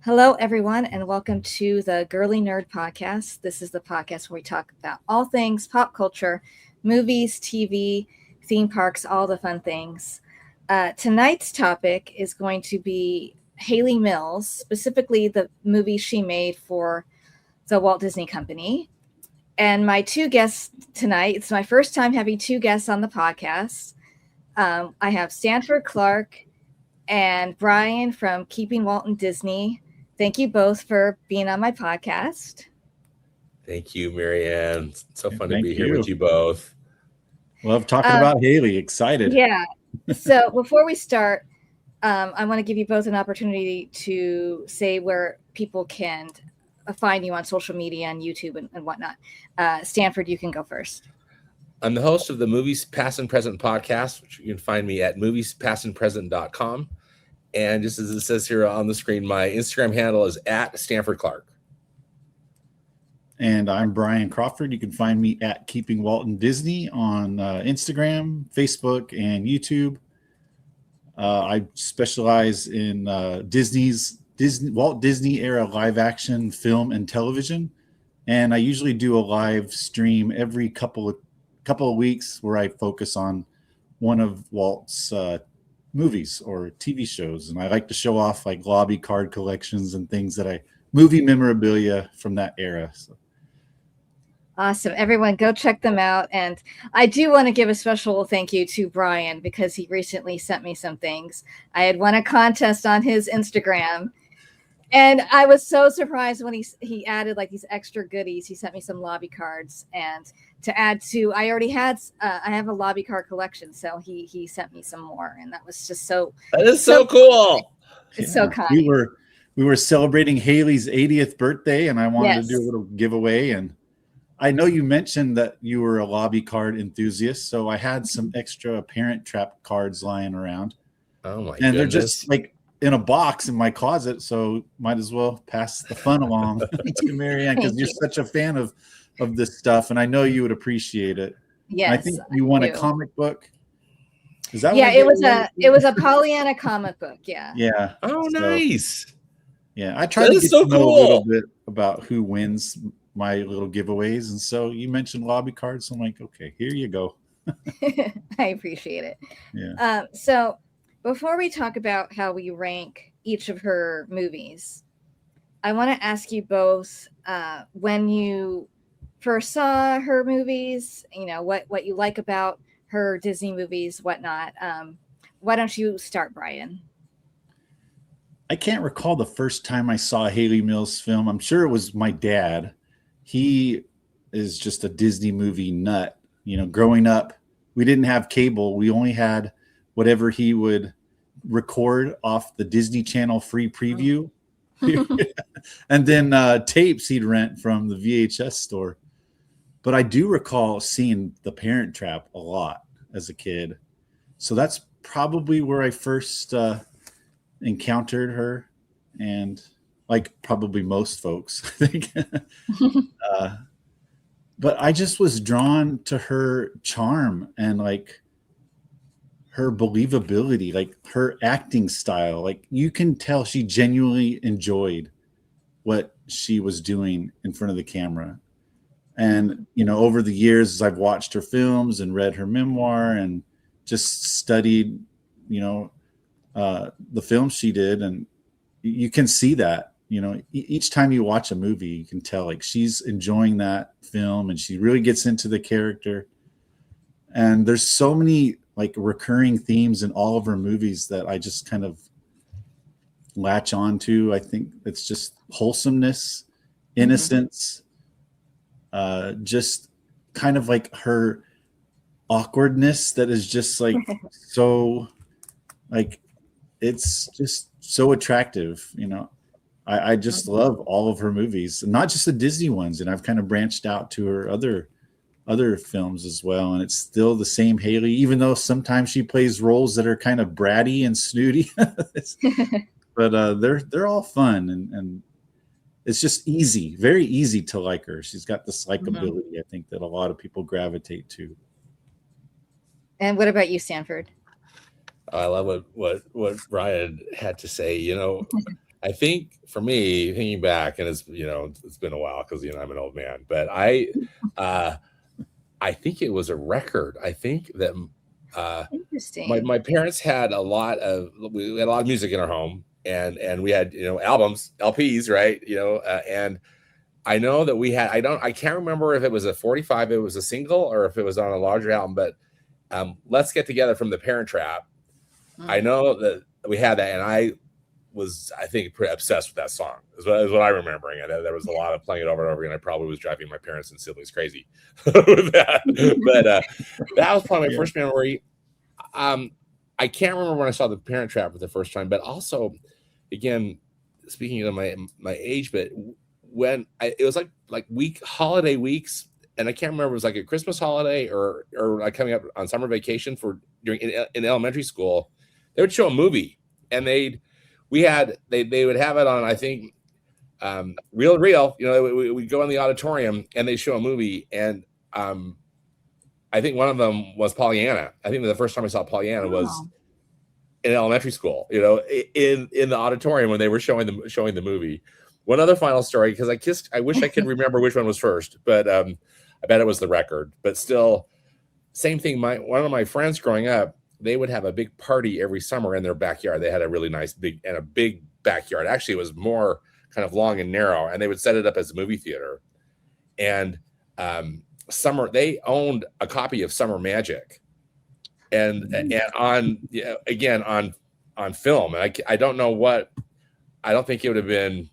Hello, everyone, and welcome to the Girly Nerd Podcast. This is the podcast where we talk about all things pop culture, movies, TV, theme parks, all the fun things. Tonight's topic is going to be Hayley Mills, specifically the movie she made for the Walt Disney Company. And my two guests tonight, it's my first time having two guests on the podcast. I have Stanford Clark and Brian from Keeping Walt and Disney. Thank you both for being on my podcast. Thank you, Marianne. It's so fun to Thank be here with you both. Love talking about Hayley. Excited. Yeah. So before we start, I want to give you both an opportunity to say where people can find you on social media and YouTube and whatnot. Stanford, you can go first. I'm the host of the Movies Past and Present podcast, which you can find me at moviespastandpresent.com. And just as it says here on the screen, my Instagram handle is at Stanford Clark. And I'm Brian Crawford. You can find me at Keeping Walt and Disney on Instagram, Facebook, and YouTube. I specialize in Walt Disney era live action film and television. And I usually do a live stream every couple of weeks where I focus on one of Walt's movies or TV shows, and I like to show off like lobby card collections and things movie memorabilia from that era. So. Awesome. Everyone go check them out. And I do want to give a special thank you to Brian because he recently sent me some things. I had won a contest on his Instagram, and I was so surprised when he added like these extra goodies. He sent me some lobby cards, and to add to, I already had, I have a lobby card collection. So he sent me some more, and that was just so. That is so cool. It's so kind. We were celebrating Hayley's 80th birthday, and I wanted to do a little giveaway. And I know you mentioned that you were a lobby card enthusiast, so I had some extra Parent Trap cards lying around. Oh my! And they're just like in a box in my closet, so might as well pass the fun along to Marianne because you're such a fan of this stuff, and I know you would appreciate it. Yes, I think you won a comic book. Is that? Yeah, it was a Pollyanna comic book. Yeah. Yeah. Oh, nice. Yeah, I tried to get to know a little bit about who wins my little giveaways, and so you mentioned lobby cards, so I'm like, okay, here you go. I appreciate it. Yeah. So before we talk about how we rank each of her movies, I want to ask you both when you first saw her movies, what you like about her Disney movies, whatnot. Why don't you start, Brian? I can't recall the first time I saw a Hayley Mills film. I'm sure it was my dad. He is just a Disney movie nut. Growing up, we didn't have cable. We only had whatever he would record off the Disney Channel free preview. And then tapes he'd rent from the VHS store. But I do recall seeing The Parent Trap a lot as a kid. So that's probably where I first encountered her, and like probably most folks, I think. But I just was drawn to her charm and like her believability, like her acting style. Like you can tell she genuinely enjoyed what she was doing in front of the camera. And, over the years, as I've watched her films and read her memoir and just studied, the films she did, and you can see that, each time you watch a movie, you can tell like she's enjoying that film and she really gets into the character. And there's so many like recurring themes in all of her movies that I just kind of latch on to. I think it's just wholesomeness, innocence, just kind of like her awkwardness that is just like so like it's just so attractive. I just love all of her movies, not just the Disney ones, and I've kind of branched out to her other films as well, and it's still the same Hayley, even though sometimes she plays roles that are kind of bratty and snooty. But they're all fun, and it's just easy, very easy to like her. She's got this likability, I think, that a lot of people gravitate to. And what about you, Stanford? I love what Brian had to say. I think for me, thinking back, and it's been a while because I'm an old man, but I think it was a record. I think that Interesting. my parents had we had a lot of music in our home, and we had albums, LPs, right? And I know that we had I can't remember if it was a 45, it was a single, or if it was on a larger album, but Let's Get Together from the Parent Trap. I know that we had that, and I think pretty obsessed with that song is what I'm remembering. And there was a lot of playing it over and over again. I probably was driving my parents and siblings crazy with that. But that was probably my first memory. I can't remember when I saw the Parent Trap for the first time, but also, again, speaking of my age, but when it was like holiday weeks, and I can't remember if it was like a Christmas holiday or like coming up on summer vacation in elementary school, they would show a movie, and they would have it on, I think, reel to reel. We'd go in the auditorium and they show a movie, and I think one of them was Pollyanna. I think the first time I saw Pollyanna was in elementary school, in the auditorium when they were showing the movie. One other final story, because I wish I could remember which one was first, but I bet it was the record. But still, same thing. One of my friends growing up, they would have a big party every summer in their backyard. They had a really nice big backyard. Actually, it was more kind of long and narrow, and they would set it up as a movie theater. And they owned a copy of Summer Magic, and on film. And I don't know what. I don't think it would have been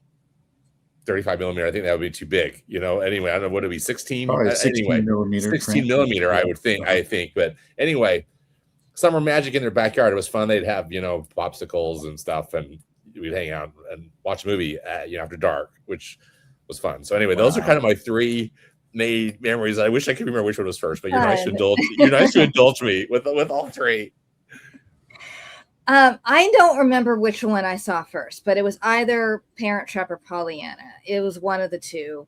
35 millimeter. I think that would be too big. Anyway, I don't know, would it be 16? 16 millimeter. 16 millimeter, I would think. I think, but anyway. Summer Magic in their backyard. It was fun. They'd have, popsicles and stuff, and we'd hang out and watch a movie after dark, which was fun. So anyway, those are kind of my three main memories. I wish I could remember which one was first, but you're nice to indulge. You're nice to indulge me with all three. I don't remember which one I saw first, but it was either Parent Trap or Pollyanna. It was one of the two.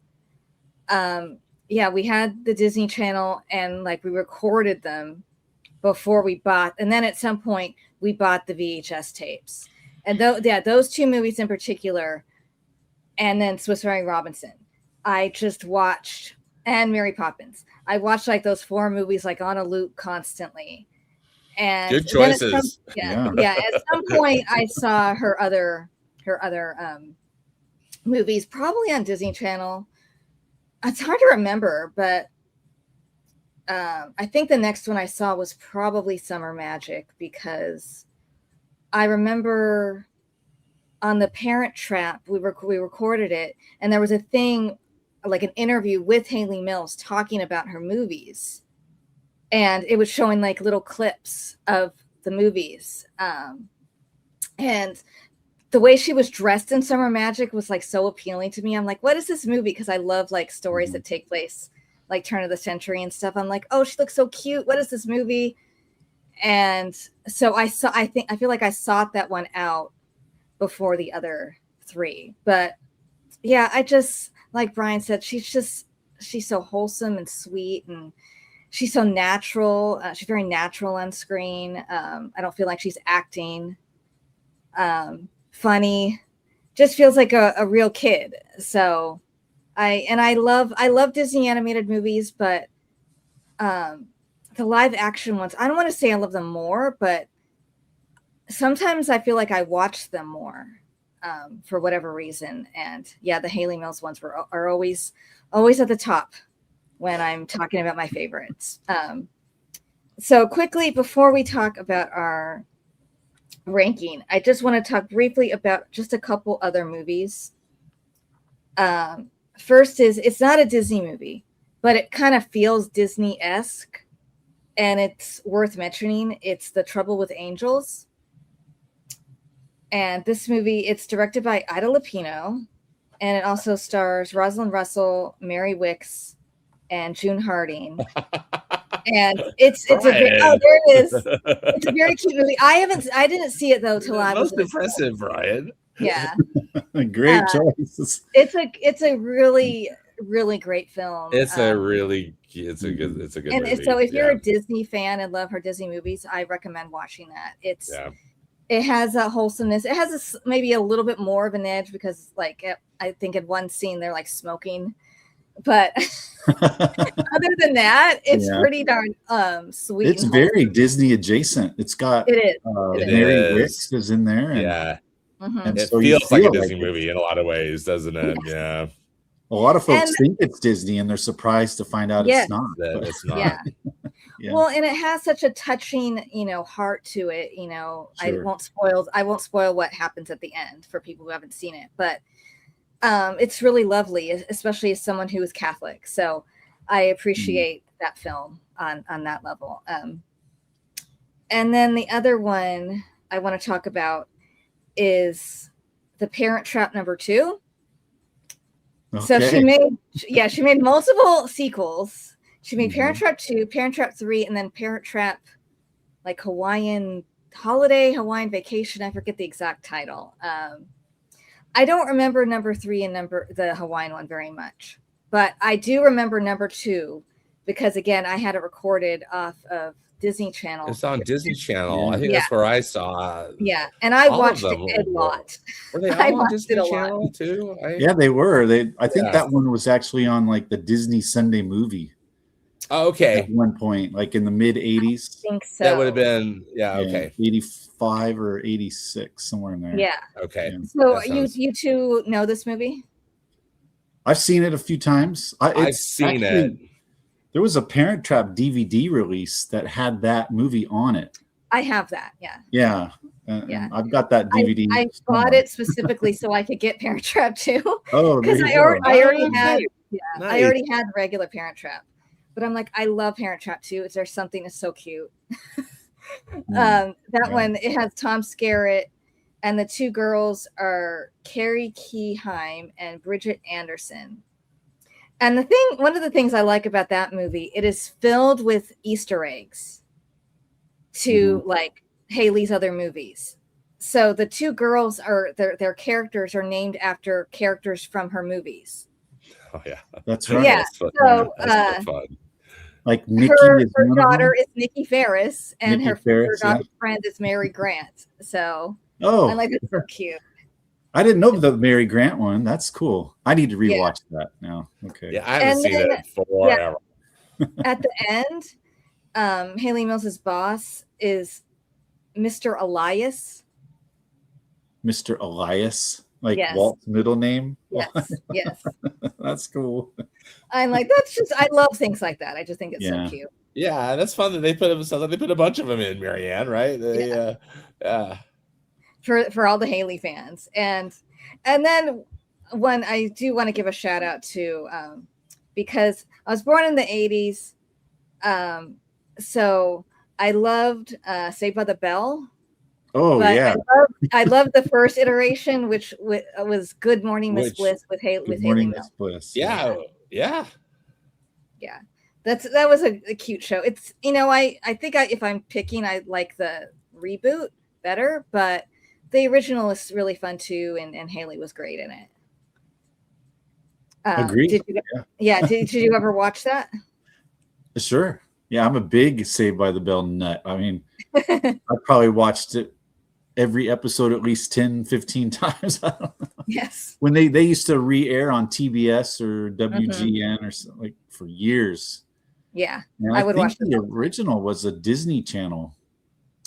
Yeah, we had the Disney Channel, and we recorded them before we bought, and then at some point we bought the VHS tapes, and those two movies in particular, and then Swiss Army Robinson, I just watched, and Mary Poppins. I watched those four movies on a loop constantly, and good choices. At some point I saw her other movies, probably on Disney Channel. It's hard to remember, but I think the next one I saw was probably Summer Magic, because I remember on the Parent Trap, we recorded it, and there was a thing, an interview with Hayley Mills talking about her movies, and it was showing little clips of the movies, and the way she was dressed in Summer Magic was so appealing to me. I'm like, what is this movie? Because I love stories that take place turn of the century and stuff. I'm like, oh, she looks so cute. What is this movie? And so I feel like I sought that one out before the other three. But yeah, I just, like Brian said, she's so wholesome and sweet, and she's so natural. She's very natural on screen. I don't feel like she's acting. Funny, just feels like a real kid. So I love Disney animated movies, but the live action ones, I don't want to say I love them more, but sometimes I feel like I watch them more for whatever reason. And yeah, the Hayley Mills ones are always at the top when I'm talking about my favorites. So quickly, before we talk about our ranking, I just want to talk briefly about just a couple other movies. First is, it's not a Disney movie, but it kind of feels Disney-esque, and it's worth mentioning. It's The Trouble with Angels. And this movie, it's directed by Ida Lupino, and it also stars Rosalind Russell, Mary Wicks, and June Harding. And it's a there it is. It's a very cute movie. I didn't see it though till I was most impressive, Brian. Yeah. Great choice. It's a really, really great film. It's a good and movie. So if you're a Disney fan and love her Disney movies, I recommend watching that. It's It has a wholesomeness. It has maybe a little bit more of an edge because, like, I think in one scene they're like smoking, but other than that, it's pretty darn sweet. It's very Disney adjacent. It's got it is. Mary Wicks is in there, and, it so feels like a Disney movie in a lot of ways, doesn't it? Yes. Yeah. A lot of folks think it's Disney, and they're surprised to find out it's not. It's not. Yeah. Well, and it has such a touching, heart to it. Sure. I won't spoil what happens at the end for people who haven't seen it, but it's really lovely, especially as someone who is Catholic. So I appreciate that film on that level. And then the other one I want to talk about is The Parent Trap #2. Okay. So she made multiple sequels. She made Parent Trap 2, Parent Trap 3, and then Parent Trap, like Hawaiian Vacation. I forget the exact title. I don't remember #3 and the Hawaiian one very much, but I do remember #2 because, again, I had it recorded off of Disney Channel. It's on Disney Channel. I think that's where I saw. Yeah, and I watched it a lot. Were they all on Disney Channel too? Yeah, they were. I think that one was actually on like the Disney Sunday Movie. Oh, okay. At one point, like in the mid 80s. I think so. That would have been, okay. 85 or 86, somewhere in there. Yeah. Okay. Yeah. So you two know this movie? I've seen it a few times. I've seen it. There was a Parent Trap DVD release that had that movie on it. I have that, yeah. Yeah. I've got that DVD. I bought it specifically so I could get Parent Trap 2. Oh, because I already had I already had regular Parent Trap. But I'm like, I love Parent Trap 2. Is there something that's so cute? That one, it has Tom Skerritt, and the two girls are Carrie Keyheim and Bridget Anderson. And one of the things I like about that movie, it is filled with Easter eggs to like Hayley's other movies. So the two girls their characters are named after characters from her movies. Oh yeah, that's right. Yeah, so fun. Like Nikki her daughter is Nikki Ferris, and her daughter's friend is Mary Grant. So I like it's so cute. I didn't know the Mary Grant one. That's cool. I need to rewatch that now. Okay. Yeah, I haven't seen it forever. At the end, Hayley Mills' boss is Mr. Elias. Mr. Elias, like Walt's middle name. Yes. That's cool. I'm like, I love things like that. I just think it's so cute. Yeah, that's fun that they put a bunch of them in, Marianne, right? For all the Hayley fans. And then one I do want to give a shout out to, because I was born in the 80s. So I loved Saved by the Bell. Oh, but yeah. I loved the first iteration, which was Good Morning Miss Bliss with Hayley Mills. Bliss. Yeah. That was a cute show. It's, I think if I'm picking, I like the reboot better, but the original was really fun too, and Hayley was great in it. Agreed. Did you ever watch that? Sure. Yeah, I'm a big Saved by the Bell nut. I mean, I probably watched it every episode at least 10, 15 times. I don't know. Yes. When they used to re-air on TBS or WGN or something, like for years. Yeah. And I would watch the original was a Disney Channel.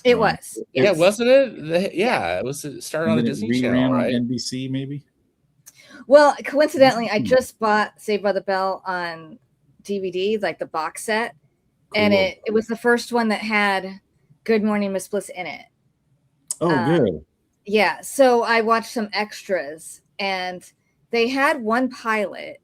It was. Yeah, wasn't it? It was started on the Disney Channel, right? On NBC maybe. Well, coincidentally, I just bought Saved by the Bell on DVD, like the box set. Cool. And it was the first one that had Good Morning Miss Bliss in it. Oh, good. Yeah. So I watched some extras, and they had one pilot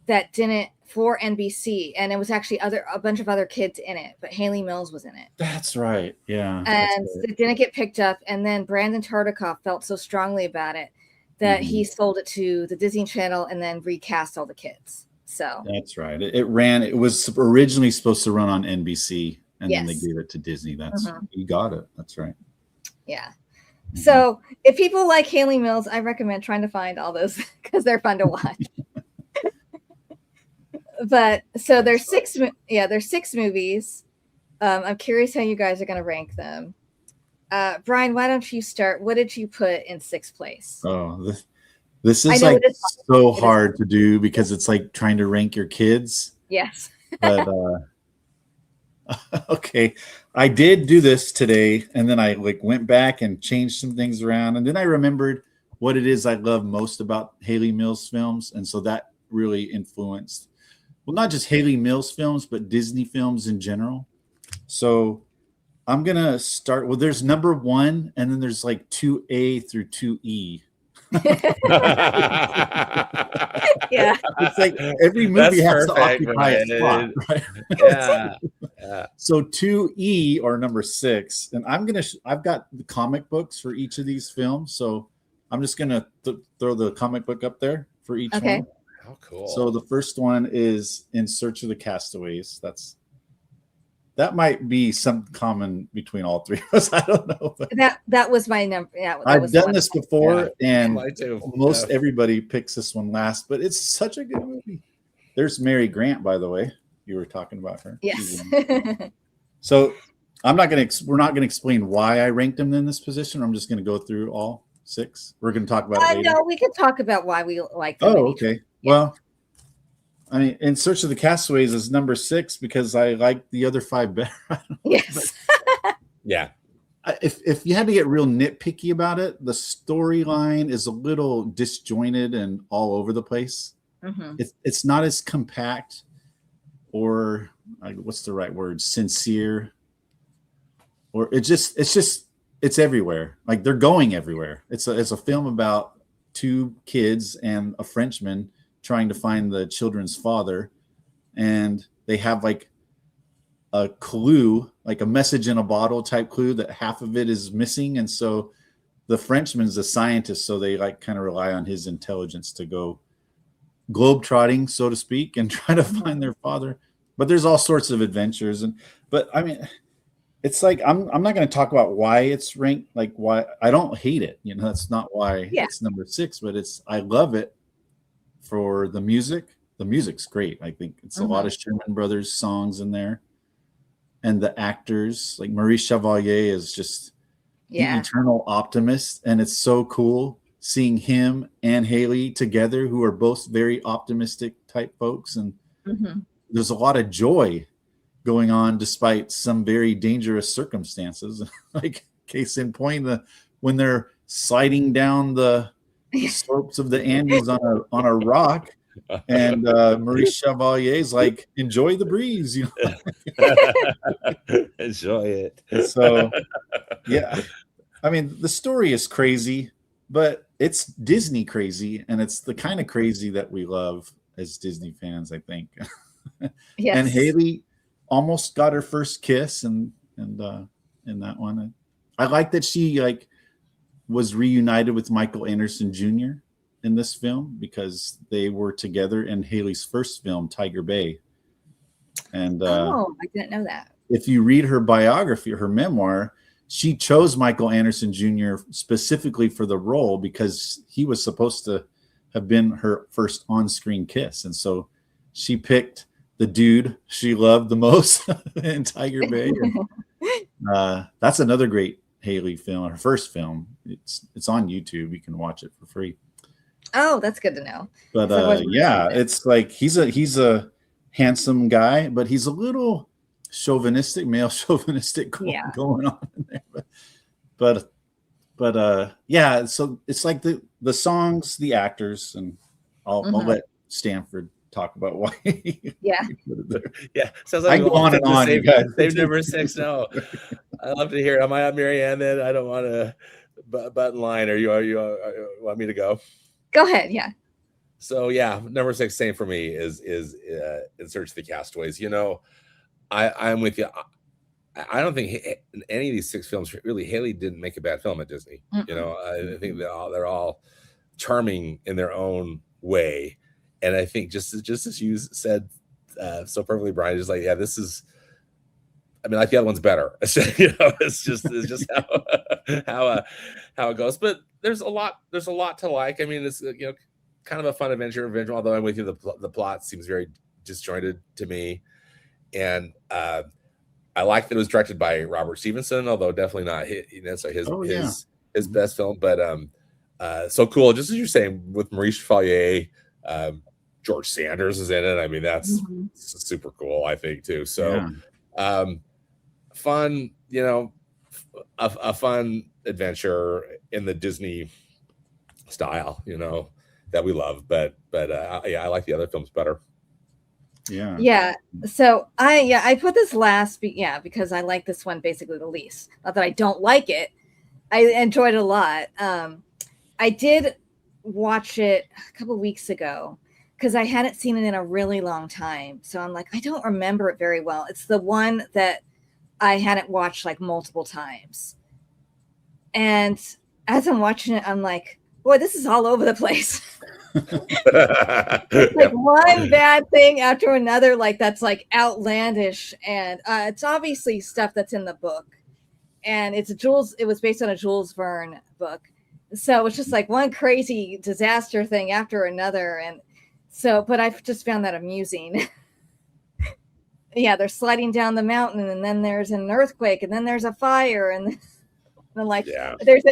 that didn't for NBC, and it was actually a bunch of other kids in it, but Hayley Mills was in it. That's right. Yeah. And it didn't get picked up. And then Brandon Tartikoff felt so strongly about it that he sold it to the Disney Channel and then recast all the kids. So that's right. It was originally supposed to run on NBC, and then they gave it to Disney. That's you got it. That's right. Yeah. So if people like Hayley Mills, I recommend trying to find all those because they're fun to watch. But so there's six movies. I'm curious how you guys are going to rank them. Brian, why don't you start? What did you put in 6th place? Oh, this is like so hard to do because it's like trying to rank your kids. Yes. But okay, I did do this today, and then I like went back and changed some things around, and then I remembered what it is I love most about Hayley Mills films, and so that really influenced, well, not just Hayley Mills films, but Disney films in general. So I'm gonna start. Well, there's number 1, and then there's like 2A through 2E. Yeah, it's like every movie has to occupy a spot, right? Yeah. So 2E or number 6, and I've got the comic books for each of these films, so I'm just gonna throw the comic book up there for each one. How cool! So the first one is In Search of the Castaways. That might be some common between all three of us. I don't know. That was my number. Yeah, I've done this before, and most everybody picks this one last. But it's such a good movie. There's Mary Grant, by the way. You were talking about her. Yes. So we're not going to explain why I ranked them in this position. I'm just going to go through all 6. We're going to talk about it later. No, we can talk about why we like them. Oh, okay. Yeah. Well, I mean, In Search of the Castaways is number 6 because I like the other 5 better. Yes. Yeah. If you had to get real nitpicky about it, the storyline is a little disjointed and all over the place. Mm-hmm. It's not as compact or what's the right word? Sincere. Or it's everywhere. Like they're going everywhere. It's a film about 2 kids and a Frenchman trying to find the children's father, and they have like a clue, like a message in a bottle type clue that half of it is missing, and so the Frenchman's a scientist, so they like kind of rely on his intelligence to go globetrotting, so to speak, and try to find their father. But there's all sorts of adventures, but I mean, it's like I'm not going to talk about why it's ranked, like why I don't hate it. You know, that's not why it's number 6, but I love it for the music. The music's great. I think it's a lot of Sherman Brothers songs in there, and the actors like Maurice Chevalier is just the eternal optimist, and it's so cool seeing him and Hayley together, who are both very optimistic type folks, and there's a lot of joy going on despite some very dangerous circumstances. Like case in point, when they're sliding down the slopes of the Andes on a rock, and Maurice Chevalier's like, enjoy the breeze, you know. Enjoy it. So yeah, I mean, the story is crazy, but it's Disney crazy, and it's the kind of crazy that we love as Disney fans, I think. Yes. And Hayley almost got her first kiss, and in that one, I like that she like was reunited with Michael Anderson Jr. in this film because they were together in Hayley's first film, Tiger Bay. And I didn't know that. If you read her biography, her memoir, she chose Michael Anderson Jr. specifically for the role because he was supposed to have been her first on-screen kiss, and so she picked the dude she loved the most in Tiger Bay. And, that's another great Hayley film, her first film. It's on YouTube. You can watch it for free. Oh, that's good to know. But yeah, it's like he's a handsome guy, but he's a little chauvinistic, male chauvinistic going on in there. But yeah, so it's like the songs, the actors, and I'll let Stanford talk about why. Yeah. Sounds like I go on and on. They've number 6. No, I love to hear it. Am I on Marianne? Then I don't want to button line. Are you want me to go? Go ahead. Yeah. So yeah, number 6, same for me is In Search of the Castaways. You know, I'm with you. I don't think in any of these 6 films really Hayley didn't make a bad film at Disney. Mm-hmm. You know, I think they're all charming in their own way. And I think just as you said so perfectly, Brian, just like, yeah, this is, I mean, like the other one's better. You know, it's just how it goes. But there's a lot to like. I mean, it's kind of a fun adventure. Although I'm with you, the plot seems very disjointed to me. And I like that it was directed by Robert Stevenson, although definitely not his best film. But so cool. Just as you're saying, with Maurice Chevalier, George Sanders is in it. I mean, that's super cool, I think, too. So fun, a fun adventure in the Disney style, that we love. But I like the other films better. Yeah. So I put this last, because I like this one basically the least. Not that I don't like it. I enjoyed it a lot. I did watch it a couple weeks ago because I hadn't seen it in a really long time. So I'm like, I don't remember it very well. It's the one that I hadn't watched like multiple times. And as I'm watching it, I'm like, boy, this is all over the place. Like one bad thing after another, like that's like outlandish. And it's obviously stuff that's in the book. And it was based on a Jules Verne book. So it's just like one crazy disaster thing after another. And so, but I've just found that amusing. Yeah, they're sliding down the mountain, and then there's an earthquake, and then there's a fire, and then like there's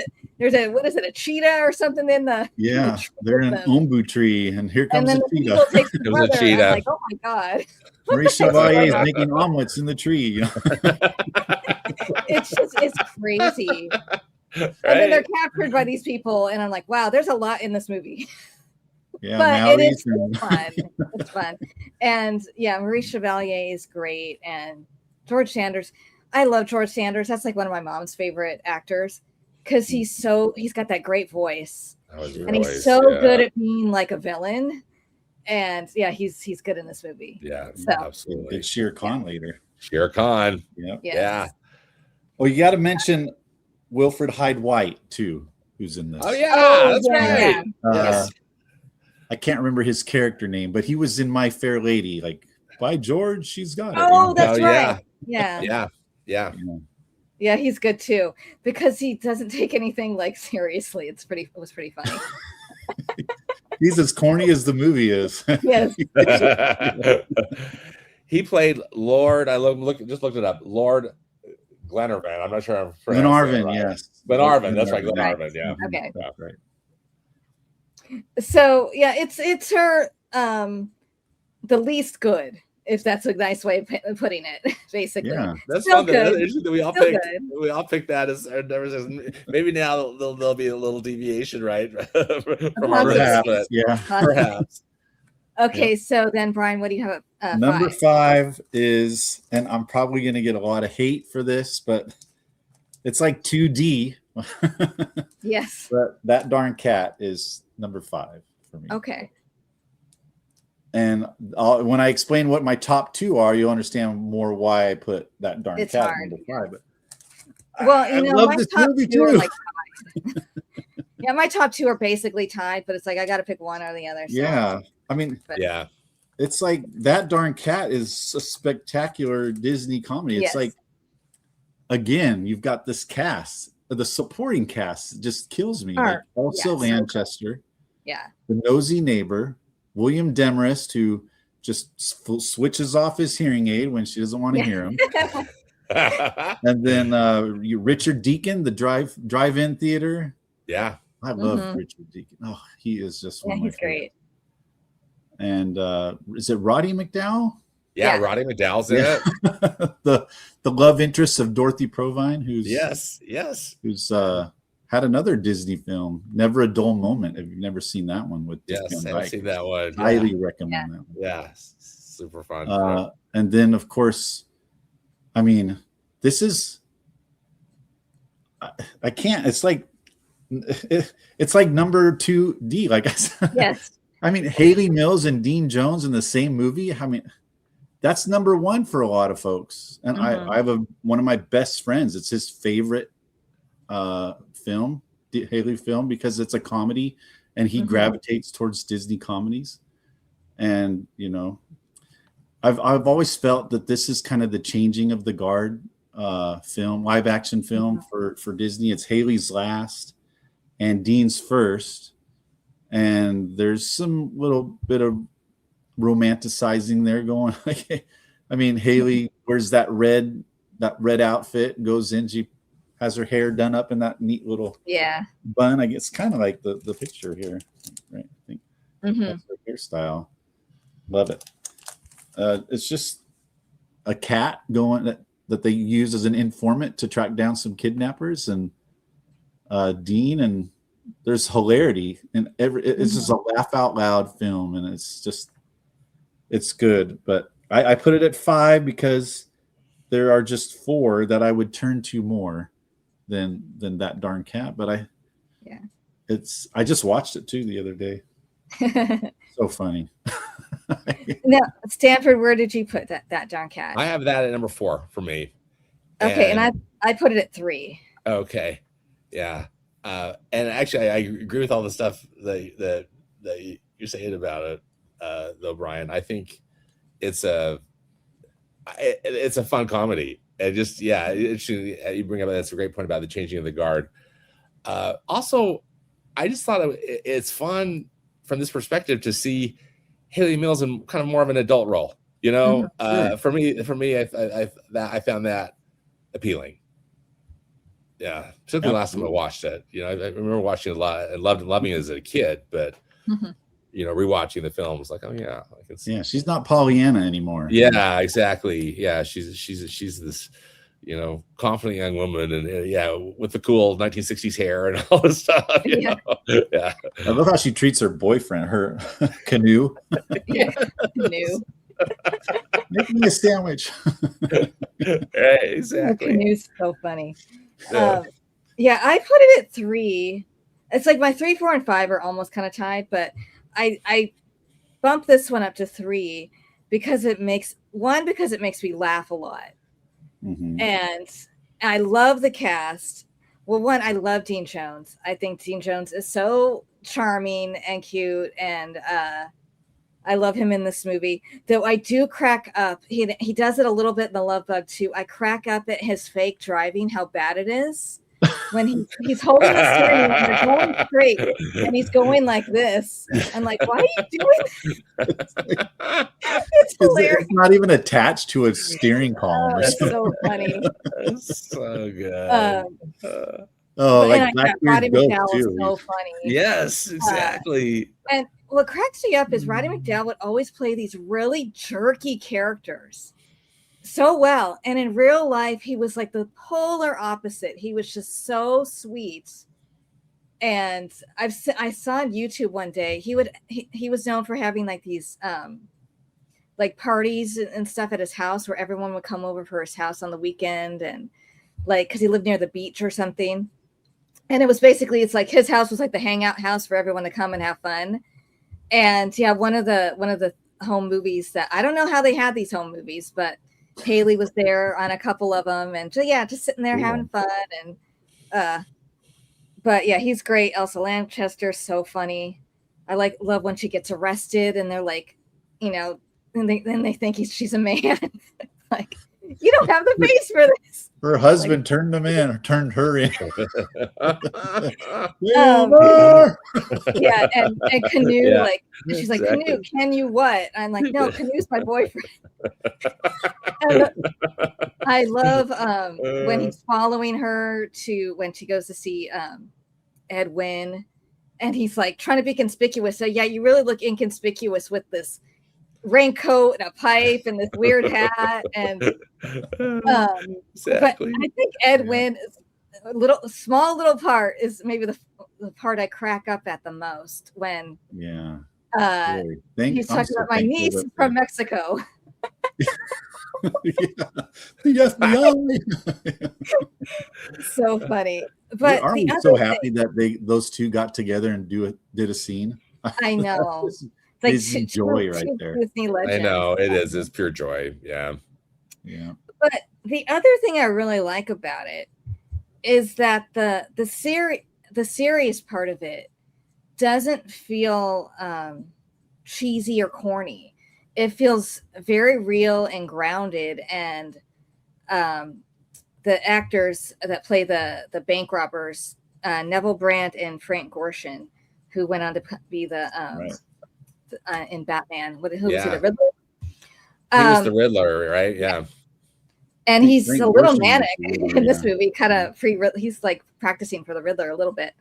a what is it, a cheetah or something in the they're in an ombu tree, and here comes a cheetah. It was a cheetah. I'm like, oh my god, Maurice Chevalier is making omelets in the tree. It's crazy. Right? And then they're captured by these people, and I'm like, wow, there's a lot in this movie. Yeah, but it's fun. It's fun. And Maurice Chevalier is great. And George Sanders. I love George Sanders. That's like one of my mom's favorite actors because he's got that great voice. And he's so good at being like a villain. And he's good in this movie. Yeah, so, absolutely. It's Shere Khan later. Shere Khan. Yep. Yes. Yeah. Well, you got to mention Wilfred Hyde White too, who's in this. Oh yeah, that's right. Yes. I can't remember his character name, but he was in My Fair Lady. Like, by George, she's got it. Oh, that's right. Yeah. Yeah, he's good too because he doesn't take anything like seriously. It was pretty funny. He's as corny as the movie is. Yes. He played Lord. Just looked it up. Lord Glenarvan. I'm not sure. I'm Glenarvan, right. yes. Glenarvan. That's right. Glenarvan. Yeah. Okay. Yeah, right. So it's her the least good, if that's a nice way of putting it, basically. Yeah, that's still something good. Interesting that we all picked that as maybe now there'll be a little deviation, right? From our perhaps, list, perhaps. Okay, so then Brian, what do you have? Number 5 is, and I'm probably going to get a lot of hate for this, but it's like 2D. Yes. But That Darn Cat is number 5 for me. Okay. And when I explain what my top 2 are, you'll understand more why I put That Darn Cat hard. number 5. But well, I love my this top movie 2 are too. like tied. Yeah, my top 2 are basically tied, but it's like I got to pick one or the other. So. Yeah, I mean, it's like That Darn Cat is a spectacular Disney comedy. It's like, again, you've got this cast, the supporting cast just kills me. Like Elsa Lanchester, the nosy neighbor, William Demarest, who just switches off his hearing aid when she doesn't want to hear him. And then Richard Deacon, the drive-in theater. Yeah. I love Richard Deacon. Oh, he is just one of my he's great. And is it Roddy McDowall? Yeah, Roddy McDowall's in it. the love interest of Dorothy Provine, who's had another Disney film, Never a Dull Moment. If you've never seen that one with I haven't seen that one. Highly recommend that one. Yeah, super fun. And then of course, I mean, this is I can't. It's like number 2D. Like I said. Yes. I mean, Hayley Mills and Dean Jones in the same movie. I mean, that's number 1 for a lot of folks. And I have one of my best friends. It's his favorite film, Hayley film, because it's a comedy, and he gravitates towards Disney comedies. And I've always felt that this is kind of the changing of the guard film, live action film for Disney. It's Hayley's last and Dean's first. And there's some little bit of romanticizing there going. I mean, Hayley wears that red that red outfit, goes in. She has her hair done up in that neat little bun. I guess kind of like the picture here, right? I think that's her hairstyle. Love it. It's just a cat going that they use as an informant to track down some kidnappers, and Dean, and there's hilarity, and it's just a laugh out loud film, and it's good. But I put it at 5 because there are just 4 that I would turn to more than that darn cat. But I just watched it too the other day. So funny. Now, Stanford, where did you put that darn cat? I have that at number 4 for me. Okay, and I put it at 3. Okay, yeah. And actually, I agree with all the stuff that you're saying about it, though, Brian. I think it's a fun comedy, and just you bring up that's a great point about the changing of the guard. Also, I just thought it's fun from this perspective to see Hayley Mills in kind of more of an adult role. You know, for me, I found that appealing. Yeah, certainly the last time I watched it. You know, I remember watching it a lot and loving it as a kid, but you know, rewatching the film was like, oh yeah, I can see. Yeah, she's not Pollyanna anymore. Yeah, exactly. Yeah, she's this, you know, confident young woman, and with the cool 1960s hair and all this stuff. You know? Yeah. I love how she treats her boyfriend, her Canoe. Canoe. Make me a sandwich. Exactly. Canoe's so funny. I put it at 3. It's like my 3, 4, and 5 are almost kind of tied, but I bumped this one up to 3 because it makes me laugh a lot. And I love the cast. Well, one, I love Dean Jones. I think Dean Jones is so charming and cute, and I love him in this movie. Though I do crack up. He does it a little bit in The Love Bug too. I crack up at his fake driving, how bad it is. When he's holding the steering wheel, they're going straight, and he's going like this. I'm like, why are you doing this? It's hilarious. It's not even attached to a steering column. It's so funny. That's so good. Like Roddy McDowell is so funny. Yes, exactly. And what cracks me up is Roddy McDowell would always play these really jerky characters so well, and in real life he was like the polar opposite. He was just so sweet. And I saw on YouTube one day he was known for having like these like parties and stuff at his house where everyone would come over for his house on the weekend, and like because he lived near the beach or something. And it was basically, it's like his house was like the hangout house for everyone to come and have fun. And one of the home movies that I don't know how they had these home movies, but Hayley was there on a couple of them, and just sitting there having fun. And but yeah, he's great. Elsa Lanchester, so funny. I love when she gets arrested, and they're like, you know, and they think she's a man. Like, you don't have the face for this. Her husband turned her in. And Canoe, she's like, exactly. Canoe, can you what? I'm like, no, Canoe's my boyfriend. I love when he's following her when she goes to see Ed Wynn, and he's like trying to be conspicuous. So yeah, you really look inconspicuous with this raincoat and a pipe and this weird hat, and but I think Ed Wynn is a small little part is maybe the part I crack up at the most when he's talking about my niece from Mexico. Yes, so funny. But aren't we so happy that those two got together and did a scene? I know. Like joy right there. I know it is. It's pure joy. Yeah. But the other thing I really like about it is that the serious part of it doesn't feel cheesy or corny. It feels very real and grounded, and the actors that play the bank robbers, Neville Brandt and Frank Gorshin, who went on to be the in Batman. Who was he, the Riddler? He was the Riddler, right? Yeah. And he's a little manic Riddler, in this yeah. movie, kind of he's like practicing for the Riddler a little bit.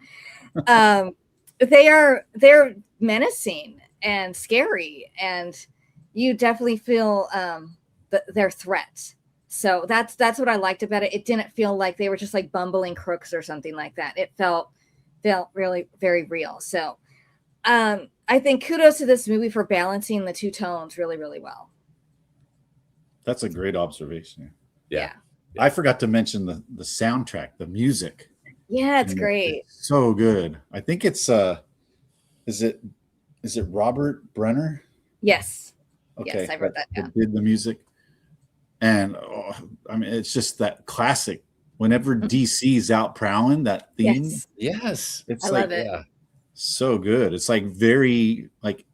They're menacing and scary, and you definitely feel their threat. So that's what I liked about it. It didn't feel like they were just like bumbling crooks or something like that. It felt really very real. So I think kudos to this movie for balancing the two tones really, really well. That's a great observation. Yeah. I forgot to mention the soundtrack, the music. Yeah, it's great. It's so good. I think it's is it Robert Brenner? Yes. Okay. Yes, I wrote that down. Did the music. And I mean, it's just that classic. Whenever DC's out prowling, that theme. Yes. It's I like love it. So good. It's like very like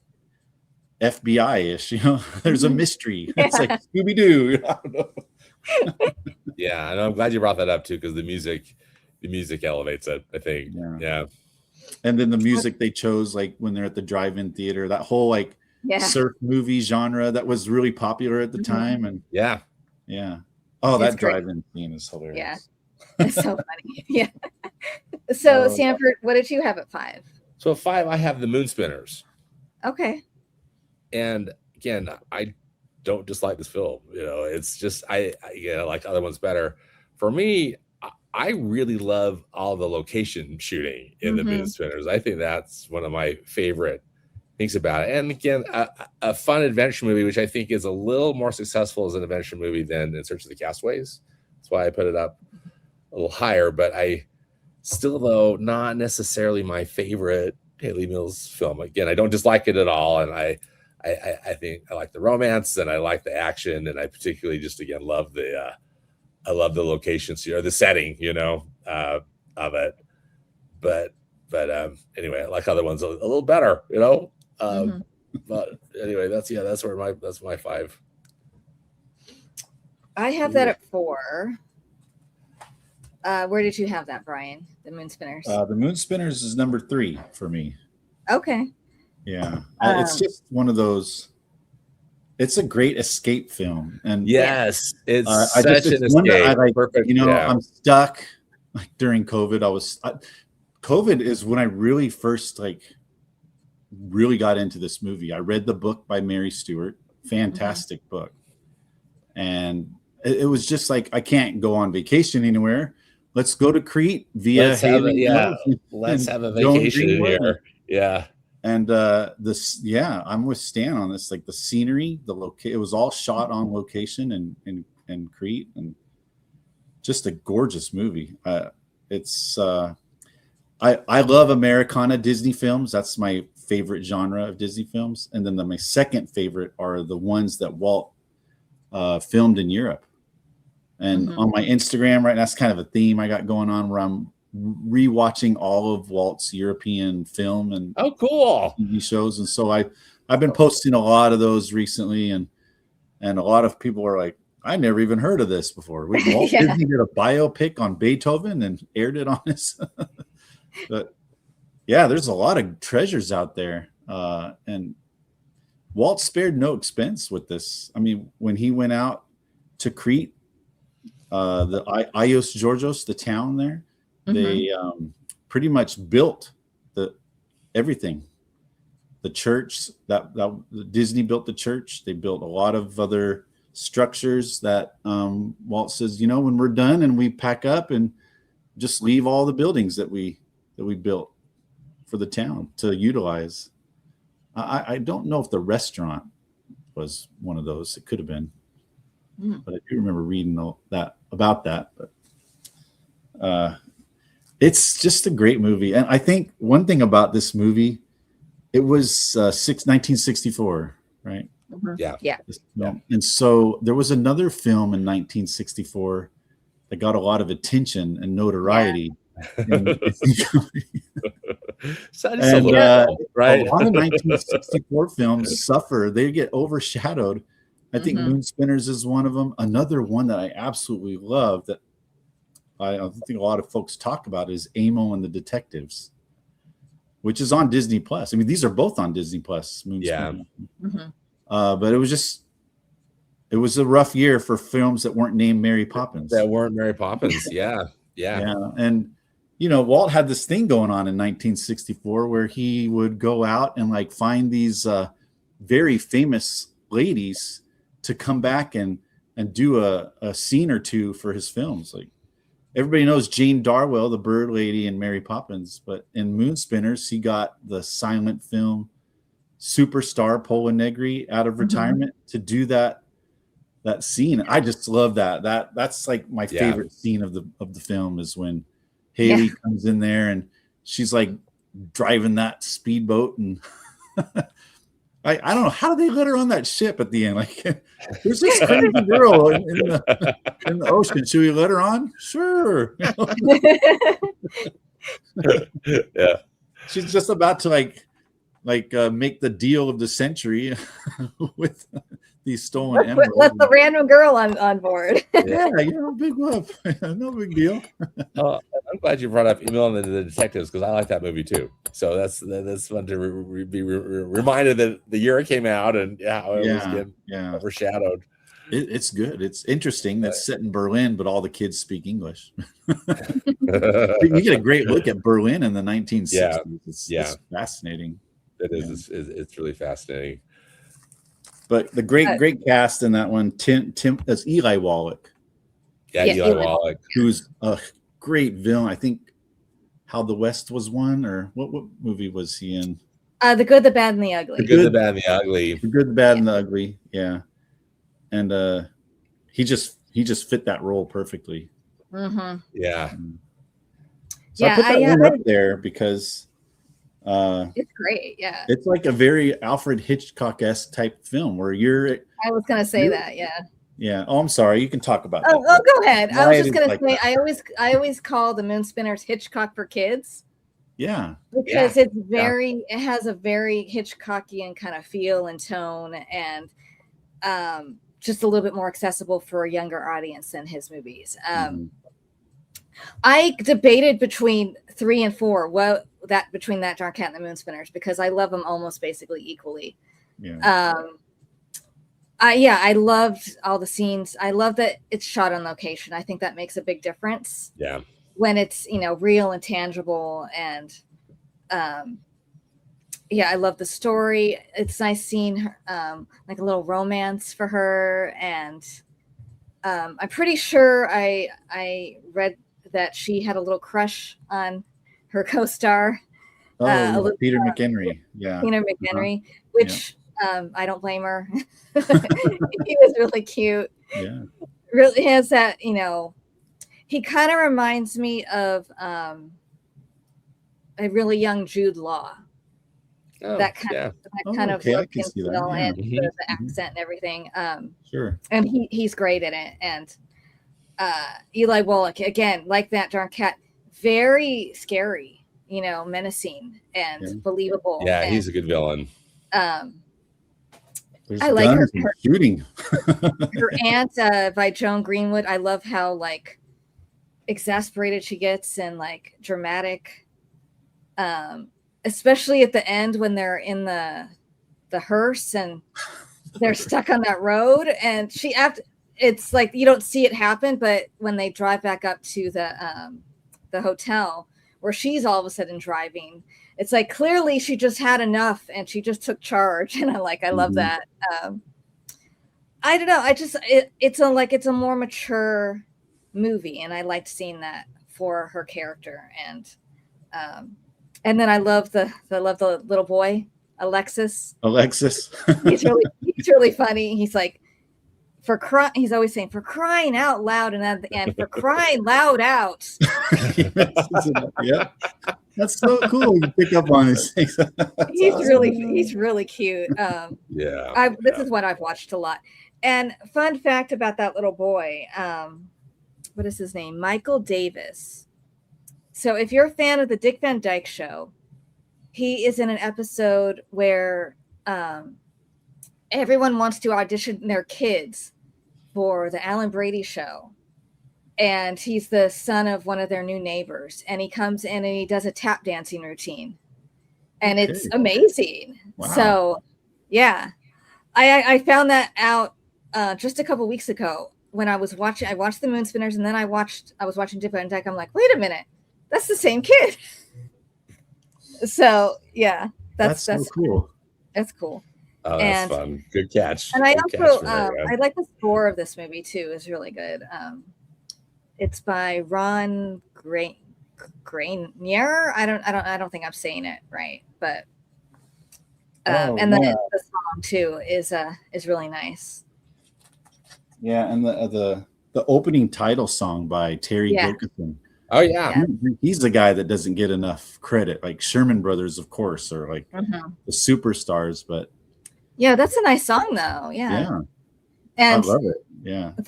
FBI-ish, you know. There's a mystery. It's like Scooby-Doo. Yeah, and I'm glad you brought that up too, because the music elevates it, I think. Yeah. And then the music they chose, like when they're at the drive-in theater, that whole like surf movie genre that was really popular at the time. And yeah. Oh, that drive-in scene is hilarious. Yeah. It's so funny. Yeah. So Sanford, what did you have at 5? So at 5, I have the Moon Spinners. Okay. And again, I don't dislike this film. You know, it's just I like other ones better. For me, I really love all the location shooting in the Moon Spinners. I think that's one of my favorite things about it. And again, a fun adventure movie, which I think is a little more successful as an adventure movie than In Search of the Castaways. That's why I put it up a little higher. But I still, though, not necessarily my favorite Hayley Mills film. Again, I don't dislike it at all, and I think I like the romance and I like the action, and I particularly just again love the locations here, the setting, you know, of it. But anyway, I like other ones a little better, you know. But anyway, that's my 5. I have that at 4. Where did you have that, Brian? The Moon Spinners. The Moon Spinners is number 3 for me. Okay. Yeah, it's just one of those. It's a great escape film, and yes, it's such an escape. Perfect. You know, I'm stuck. Like during COVID, COVID is when I really first really got into this movie. I read the book by Mary Stewart, fantastic book, and it was just like, I can't go on vacation anywhere. Let's go to Crete via Hayley Mills. Let's have a vacation here. Yeah. And I'm with Stan on this. Like the scenery, it was all shot on location in Crete, and just a gorgeous movie. I love Americana Disney films. That's my favorite genre of Disney films. And then my second favorite are the ones that Walt filmed in Europe. And on my Instagram, right, that's kind of a theme I got going on, where I'm rewatching all of Walt's European film and cool TV shows. And so I've been posting a lot of those recently, and a lot of people are like, I never even heard of this before. Walt Disney did a biopic on Beethoven and aired it on his. But yeah, there's a lot of treasures out there, and Walt spared no expense with this. I mean, when he went out to Crete, the Ios Georgios, the town there, they pretty much built everything. The church that Disney built the church. They built a lot of other structures that Walt says, you know, when we're done and we pack up and just leave all the buildings that we built for the town to utilize. I don't know if the restaurant was one of those. It could have been, but I do remember reading about that. But it's just a great movie. And I think one thing about this movie, it was 1964, right? Yeah. And so there was another film in 1964 that got a lot of attention and notoriety. Right? A lot of 1964 films they get overshadowed. I think Moon Spinners is one of them. Another one that I absolutely love that I don't think a lot of folks talk about is Amo and the Detectives, which is on Disney Plus. I mean, these are both on Disney Plus. Moon Spinners. But it it was a rough year for films that weren't named Mary Poppins. That weren't Mary Poppins. Yeah. And Walt had this thing going on in 1964 where he would go out and like find these very famous ladies to come back and do a scene or two for his films. Like everybody knows Jane Darwell, the bird lady in Mary Poppins, but in Moon Spinners, he got the silent film superstar Pola Negri out of retirement to do that scene. I just love that. That's like my favorite scene of the film is when Hayley comes in there and she's like driving that speedboat, and I don't know, how did they let her on that ship at the end? Like there's this crazy girl in the ocean. Should we let her on? Sure. Yeah. She's just about to like make the deal of the century with these stolen emeralds. Let the random girl on board. Yeah, big whoop. No big deal. I'm glad you brought up Emil and the Detectives, because I like that movie too. So that's fun to be reminded that the year it came out and how it was getting overshadowed. It's good. It's interesting. That's set in Berlin, but all the kids speak English. You get a great look at Berlin in the 1960s. It's fascinating. It is. It's really fascinating. But the great cast in that one, Tim that's Eli Wallach. Yeah, Eli Wallach, who's a great villain. I think How the West Was Won, or what movie was he in? The Good, the Bad, and the Ugly. The Good, the Bad, and the Ugly. The Good, the Bad, and the Ugly. Yeah, and he just fit that role perfectly. Mm-hmm. Yeah. So I put that one up there because it's great. Yeah, it's like a very Alfred Hitchcock-esque type film where I was gonna say that. Yeah. Yeah. Oh, I'm sorry. You can talk about that. Oh, go ahead. I was just gonna say I always call the Moon Spinners Hitchcock for kids. Yeah. Because it has a very Hitchcockian kind of feel and tone, and just a little bit more accessible for a younger audience than his movies. I debated between 3 and 4. Between that Dark Cat and the Moon Spinners, because I love them almost basically equally. Yeah. I loved all the scenes. I love that it's shot on location. I think that makes a big difference. Yeah. When it's, real and tangible, and I love the story. It's nice seeing her, like a little romance for her, and I'm pretty sure I read that she had a little crush on her co-star. Peter McHenry. Yeah. Peter McHenry, which I don't blame her. He was really cute. Yeah. Really has that, he kind of reminds me of a really young Jude Law. That kind of look and feel, and the accent and everything. Sure. And he's great in it. And Eli Wallach, again, like that Dark Cat, very scary, menacing and believable. Yeah, and, he's a good villain. I like her shooting. Her aunt by Joan Greenwood. I love how like exasperated she gets and like dramatic, especially at the end when they're in the hearse and they're stuck on that road, and it's like you don't see it happen, but when they drive back up to the hotel where she's all of a sudden driving, it's like clearly she just had enough and she just took charge, and I love that. I don't know. It's a more mature movie, and I liked seeing that for her character, and then I love the little boy Alexis. He's really funny. He's like, he's always saying, for crying out loud, and at the end, for crying loud out. Yeah, that's so cool. You pick up on these things. He's awesome. really cute. This is what I've watched a lot. And fun fact about that little boy, what is his name? Michael Davis. So if you're a fan of the Dick Van Dyke Show, he is in an episode where everyone wants to audition their kids for the Alan Brady Show. And he's the son of one of their new neighbors. And he comes in and he does a tap dancing routine. And it's amazing. Wow. So, yeah. I found that out just a couple weeks ago when I watched the Moon Spinners, and then I was watching Dip and Deck. I'm like, wait a minute, that's the same kid. So yeah, that's so cool. That's cool. Oh, that's fun. Good catch. And I also I like the score of this movie too. It's really good. It's by Ron Grainier. I don't think I'm saying it right, but and the song too is really nice. Yeah, and the opening title song by Terry Gilkyson. Oh yeah. He's the guy that doesn't get enough credit. Like Sherman Brothers, of course, are like the superstars, but yeah, that's a nice song though. Yeah. And I love it. Yeah. He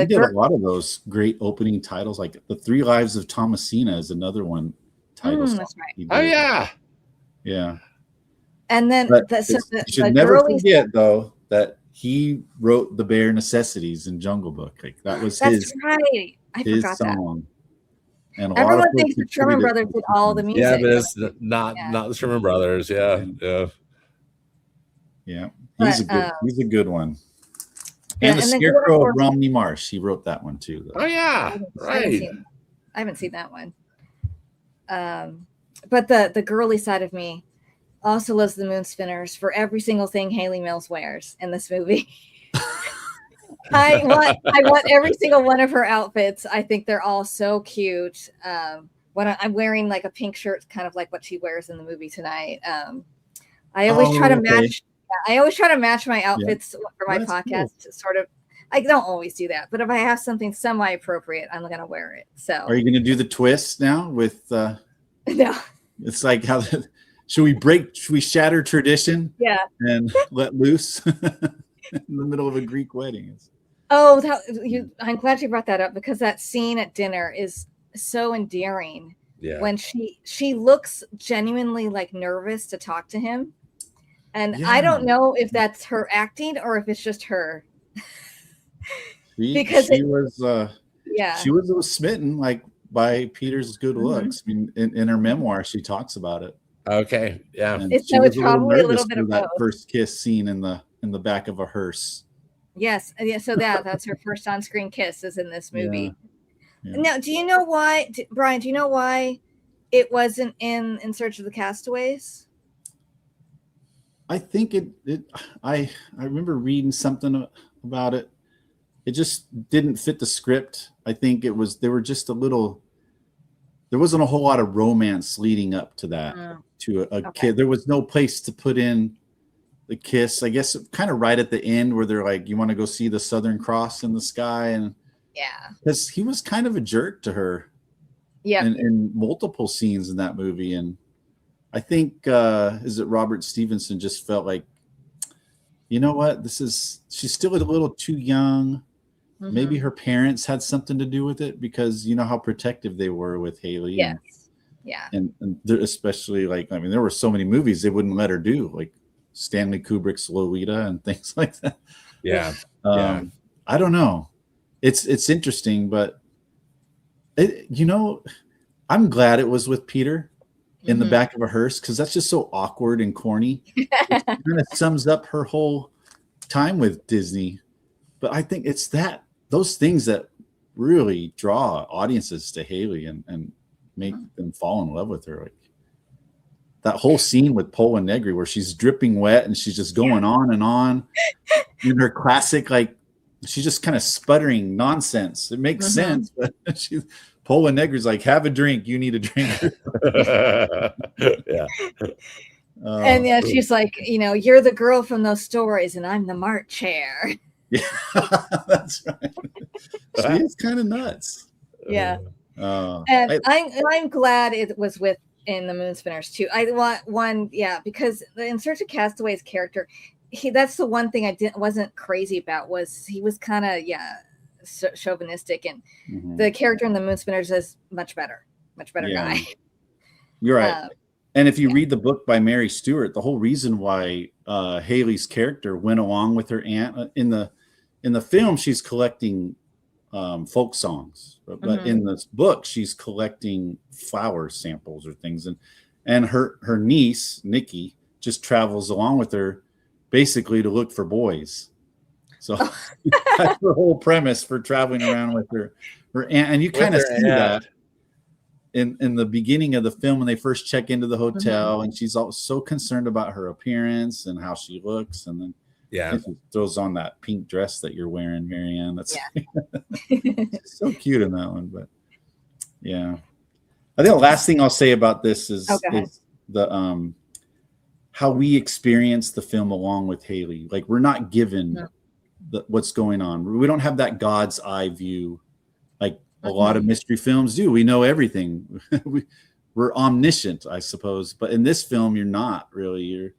did a lot of those great opening titles, like The Three Lives of Thomasina is another one title song. That's right. Oh yeah. Yeah. And then you should never forget though that he wrote The Bare Necessities in Jungle Book. Like that's right. I forgot song. That. And everyone thinks the Sherman Brothers did all the music. Yeah, but it's not the Sherman Brothers. Yeah. He's a good one. And the Scarecrow of Romney Marsh, he wrote that one too. Though. Oh yeah, right. I haven't seen that one. But the girly side of me also loves the Moon Spinners for every single thing Hayley Mills wears in this movie. I want every single one of her outfits. I think they're all so cute. When I'm wearing like a pink shirt, kind of like what she wears in the movie tonight. I always try to match. I always try to match my outfits for my podcast. Cool. Sort of. I don't always do that, but if I have something semi-appropriate, I'm gonna wear it. So, are you gonna do the twist now with? No. It's like how should we shatter tradition? Yeah. And let loose in the middle of a Greek wedding. Oh, I'm glad you brought that up because that scene at dinner is so endearing. Yeah. When she looks genuinely like nervous to talk to him. And I don't know if that's her acting or if it's just her. Because she was smitten like by Peter's good looks. I mean, in her memoir, she talks about it. Okay, yeah. It's probably a little bit of that first kiss scene in the back of a hearse. Yes, yeah. So that's her first on-screen kiss is in this movie. Yeah. Now, do you know why, Brian? Do you know why it wasn't in Search of the Castaways? I think I remember reading something about it. It just didn't fit the script. I think there wasn't a whole lot of romance leading up to that, to a kid. There was no place to put in the kiss. I guess kind of right at the end where they're like, you want to go see the Southern Cross in the sky. And because he was kind of a jerk to her in multiple scenes in that movie. And I think is it Robert Stevenson just felt like, you know what, she's still a little too young. Mm-hmm. Maybe her parents had something to do with it because you know how protective they were with Hayley. Yes. And especially there were so many movies they wouldn't let her do, like Stanley Kubrick's Lolita and things like that. Yeah. I don't know. It's interesting, but I'm glad it was with Peter in the back of a hearse because that's just so awkward and corny. It kind of sums up her whole time with Disney. But I think it's those things that really draw audiences to Hayley and make them fall in love with her. Like that whole scene with Pola Negri where she's dripping wet and she's just going on and on in her classic, she's just kind of sputtering nonsense. It makes sense, but Pola Negri's like, have a drink. You need a drink. And she's like, you're the girl from those stories and I'm the Mart chair. Yeah, that's right. She is kind of nuts. Yeah. And I'm glad it was in the Moon Spinners too. I want one, because in Search of Castaways character, that's the one thing I wasn't crazy about was he was kind of chauvinistic, and the character in the Moon Spinners is much better guy. You're right. And if you read the book by Mary Stewart, the whole reason why Hayley's character went along with her aunt in the film, she's collecting folk songs, but in this book, she's collecting flower samples or things, and her niece Nikki just travels along with her, basically to look for boys. So that's her whole premise for traveling around with her aunt. And you kind of see that in the beginning of the film when they first check into the hotel, and she's all so concerned about her appearance and how she looks, and then she throws on that pink dress that you're wearing, Marianne. That's so cute in that one. But yeah, I think the last thing I'll say about this is the how we experience the film along with Hayley. Like, we're not given what's going on. We don't have that God's eye view like a lot of mystery films do. We know everything. We're omniscient, I suppose. But in this film, you're not really.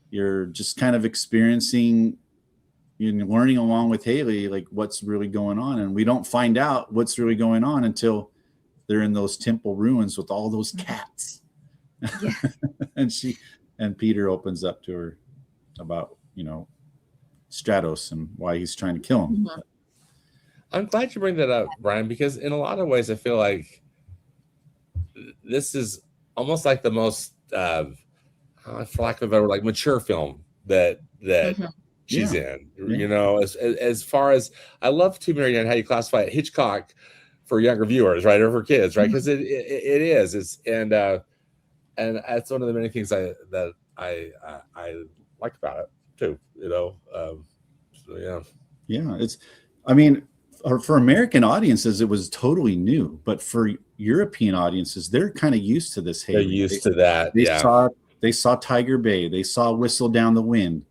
You're just kind of experiencing, learning along with Hayley, like what's really going on. And we don't find out what's really going on until they're in those temple ruins with all those cats. Yeah. and Peter opens up to her about, Stratos and why he's trying to kill him. I'm glad you bring that up, Brian, because in a lot of ways, I feel like this is almost like the most, for lack of a better word, like mature film that she's in. As far as, I love too, Marianne, how you classify it, Hitchcock for younger viewers, right, or for kids, right? Because it is. It's and that's one of the many things I like about it too. It's, I mean, for American audiences, it was totally new, but for European audiences, they're kind of used to this. They're used to that. They saw Tiger Bay. They saw Whistle Down the Wind,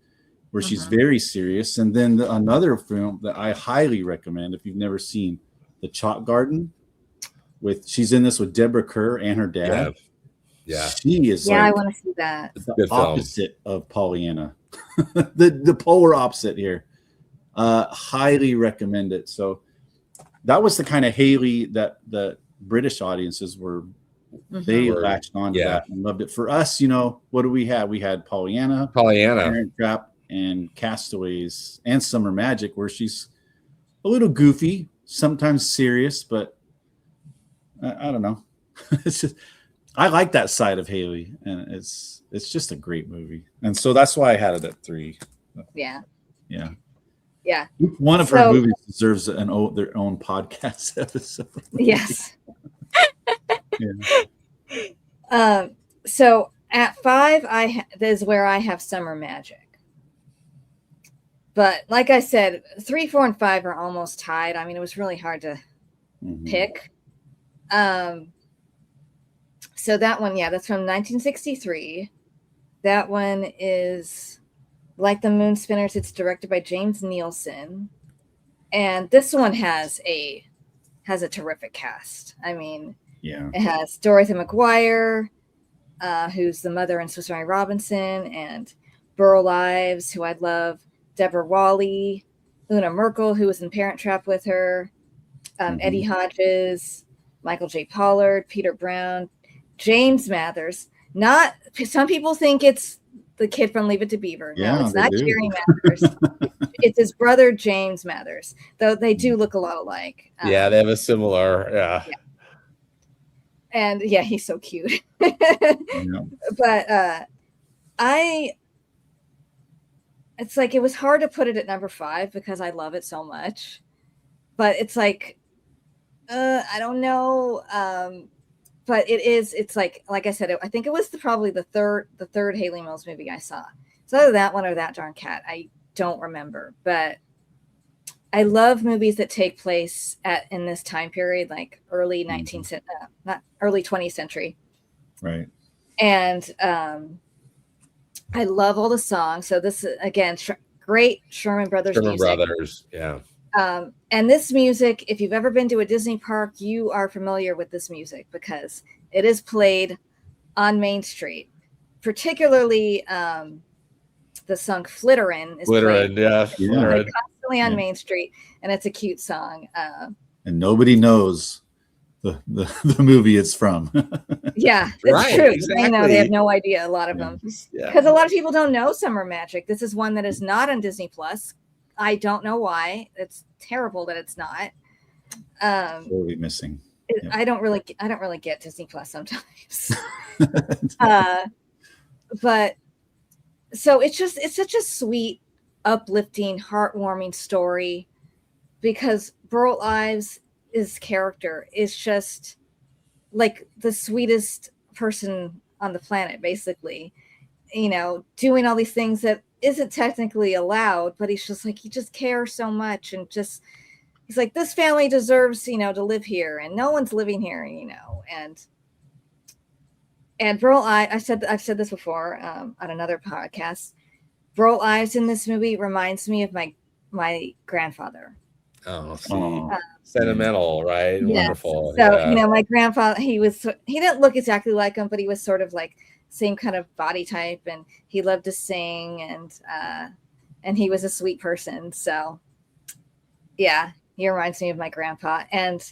where she's very serious. And then another film that I highly recommend, if you've never seen, The Chalk Garden. She's in this with Deborah Kerr and her dad. Yeah. She is I want to see that. The opposite of Pollyanna. the polar opposite here. Highly recommend it. So that was the kind of Hayley that the British audiences were. They latched on to that and loved it. For us, what do we have? We had Pollyanna, Parent Trap, and Castaways, and Summer Magic, where she's a little goofy, sometimes serious, but I don't know. It's just, I like that side of Hayley, and it's just a great movie, and so that's why I had it at 3. Yeah. Each one of her movies deserves their own podcast episode. Yes. So at 5, is where I have Summer Magic. But like I said, 3, 4, and 5 are almost tied. I mean, it was really hard to pick. So that one, that's from 1963. That one is Like the Moon Spinners. It's directed by James Nielsen. And this one has a terrific cast. I mean, it has Dorothy McGuire, who's the mother in Swiss Army Robinson, and Burl Ives, who I love, Deborah Wally, Una Merkel, who was in Parent Trap with her, Eddie Hodges, Michael J. Pollard, Peter Brown, James Mathers. Not, some people think it's the kid from Leave It to Beaver. No, it's not Jerry Mathers. It's his brother, James Mathers, though they do look a lot alike. They have a similar, And he's so cute. But it's like, it was hard to put it at number 5 because I love it so much. But it's like, I don't know. But it's like I said, I think it was probably the third Hayley Mills movie I saw. It's either that one or That Darn Cat. I don't remember, but I love movies that take place in this time period, like early 20th century. Right. And I love all the songs. So this is, again, great Sherman Brothers music. And this music, if you've ever been to a Disney park, you are familiar with this music because it is played on Main Street. Particularly the song Flitterin' is played constantly on Main Street, and it's a cute song. And nobody knows the movie it's from. It's true. Exactly. I know they have no idea, a lot of them. Because a lot of people don't know Summer Magic. This is one that is not on Disney Plus. I don't know why. It's terrible that it's not. Totally missing. I don't really get Disney Plus sometimes. But so it's such a sweet uplifting, heartwarming story, because Burl Ives' character is just like the sweetest person on the planet, basically, doing all these things that isn't technically allowed, but he's just like, he just cares so much, and just, he's like, this family deserves, to live here, and no one's living here, and Burl Ives, I've said this before on another podcast. Burl Ives in this movie reminds me of my grandfather. Oh, see, sentimental, right? Yes. Wonderful. So, my grandfather, he didn't look exactly like him, but he was sort of like same kind of body type, and he loved to sing, and he was a sweet person. So, yeah, he reminds me of my grandpa. And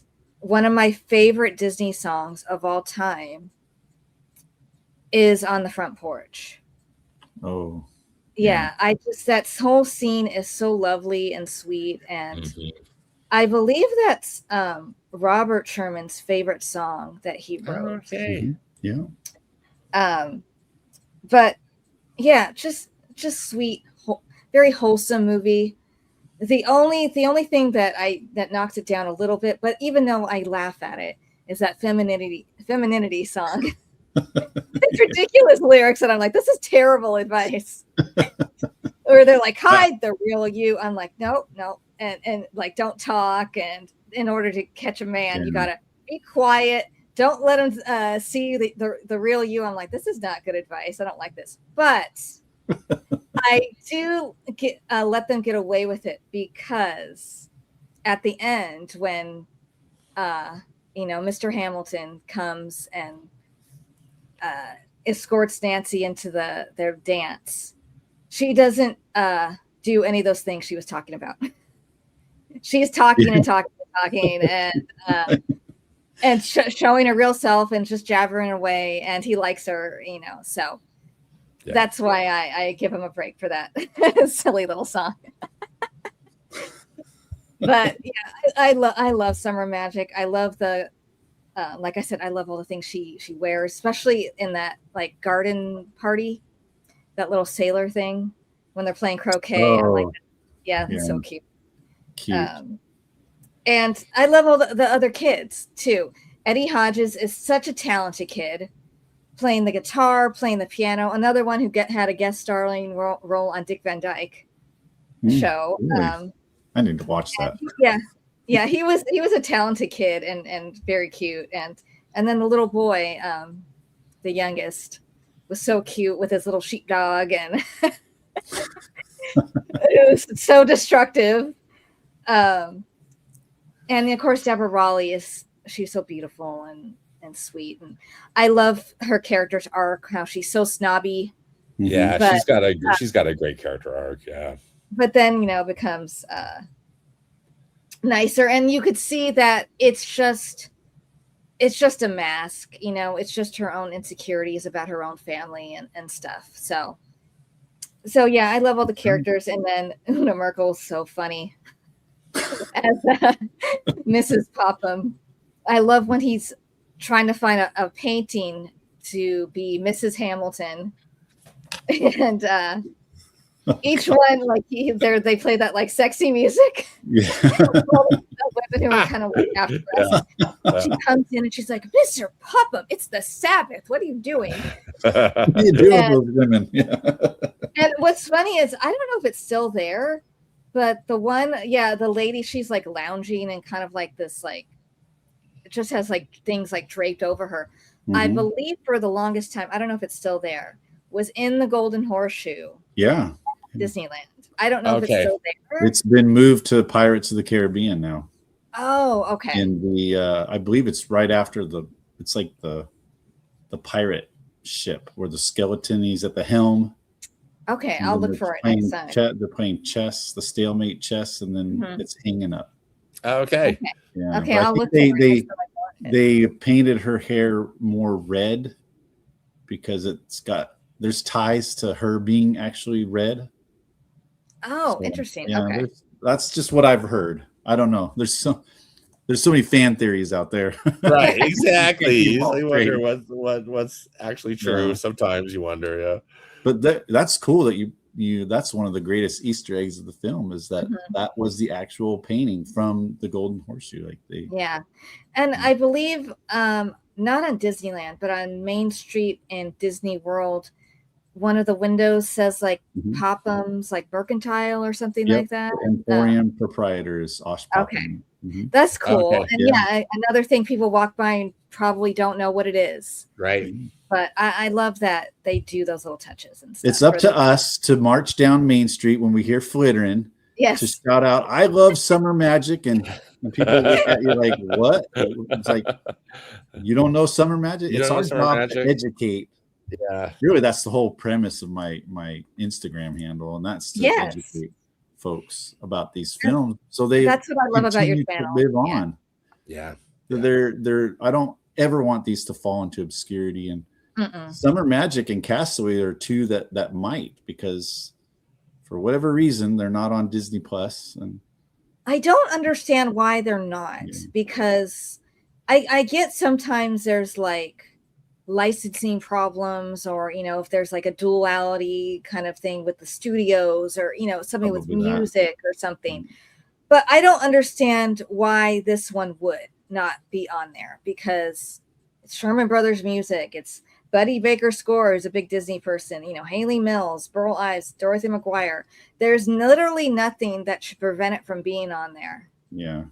one of my favorite Disney songs of all time is On the Front Porch. Oh. Yeah, that whole scene is so lovely and sweet, and I believe that's Robert Sherman's favorite song that he wrote. Okay. Yeah. But yeah, just sweet, very wholesome movie. The only thing that knocks it down a little bit, but even though I laugh at it, is that femininity song. It's ridiculous lyrics, and I'm like, this is terrible advice. Or they're like, hide the real you. I'm like, no, and like, don't talk. And in order to catch a man, you gotta be quiet. Don't let him see the real you. I'm like, this is not good advice. I don't like this, but I do let them get away with it, because at the end, when Mr. Hamilton comes and escorts Nancy into their dance, she doesn't do any of those things she was talking about. She's talking and talking and showing her real self and just jabbering away, and he likes her, so that's why I give him a break for that silly little song. But yeah, I love Summer Magic. I love the like I said, I love all the things she wears, especially in that like garden party, that little sailor thing when they're playing croquet. I'm like, it's so cute. And I love all the other kids too. Eddie Hodges is such a talented kid, playing the guitar, playing the piano. Another one who had a guest starring role on Dick Van Dyke show. Really? I need to watch that. Yeah, he was a talented kid and very cute. And then the little boy, the youngest, was so cute with his little sheepdog, and it was so destructive. And of course, Deborah Raleigh she's so beautiful and sweet, and I love her character's arc. How she's so snobby. Yeah, she's got a great character arc. Yeah, but then becomes nicer, and you could see that it's just a mask. It's just her own insecurities about her own family and stuff. So yeah, I love all the characters, and then Una Merkel's so funny as Mrs. Popham. I love when he's trying to find a painting to be Mrs. Hamilton, and each one, like they play that like sexy music. Yeah. Women who are kind of like after us. She comes in and she's like, Mr. Popham, it's the Sabbath. What are you doing? You do with those women. Yeah. And what's funny is, I don't know if it's still there, but the lady, she's like lounging and kind of like this, like, it just has like things like draped over her. Mm-hmm. I believe for the longest time, I don't know if it's still there, was in the Golden Horseshoe. Yeah. Disneyland. I don't know if it's still there. It's been moved to Pirates of the Caribbean now. Oh, okay. And I believe it's right after it's like the pirate ship where the skeleton, he's at the helm. Okay, I'll look for it next time. They're playing chess, the stalemate chess, and then it's hanging up. Okay. Yeah. Okay, I'll look for it. They painted her hair more red because there's ties to her being actually red. Oh, interesting. Yeah, okay. That's just what I've heard. I don't know. There's so many fan theories out there. Right, exactly. You wonder what's actually true. Yeah. Sometimes you wonder, yeah. But that's cool that that's one of the greatest Easter eggs of the film, is that that was the actual painting from the Golden Horseshoe. Like yeah. And I believe not on Disneyland, but on Main Street in Disney World, one of the windows says like Popham's like Mercantile or something like that. Emporium Proprietors, Osh Popham. Okay. That's cool. Okay. And another thing, people walk by and probably don't know what it is. Right. But I love that they do those little touches and stuff. It's up to us to march down Main Street when we hear Flittering. Yes. To shout out, I love Summer Magic, and people look at you like, what? It's like, you don't know Summer Magic? It's our job to educate. Yeah. Really, that's the whole premise of my Instagram handle, and that's to educate folks about these films. So that's what I love about your channel. Live on. Yeah. They're I don't ever want these to fall into obscurity, and Summer Magic and Castaway are two that might, because for whatever reason they're not on Disney Plus. And I don't understand why they're not, because I get sometimes there's like licensing problems, or if there's like a duality kind of thing with the studios, or something with music or something. But I don't understand why this one would not be on there, because it's Sherman Brothers music. It's Buddy Baker score is a big Disney person. Hayley Mills, Burl Ives, Dorothy McGuire. There's literally nothing that should prevent it from being on there. Yeah.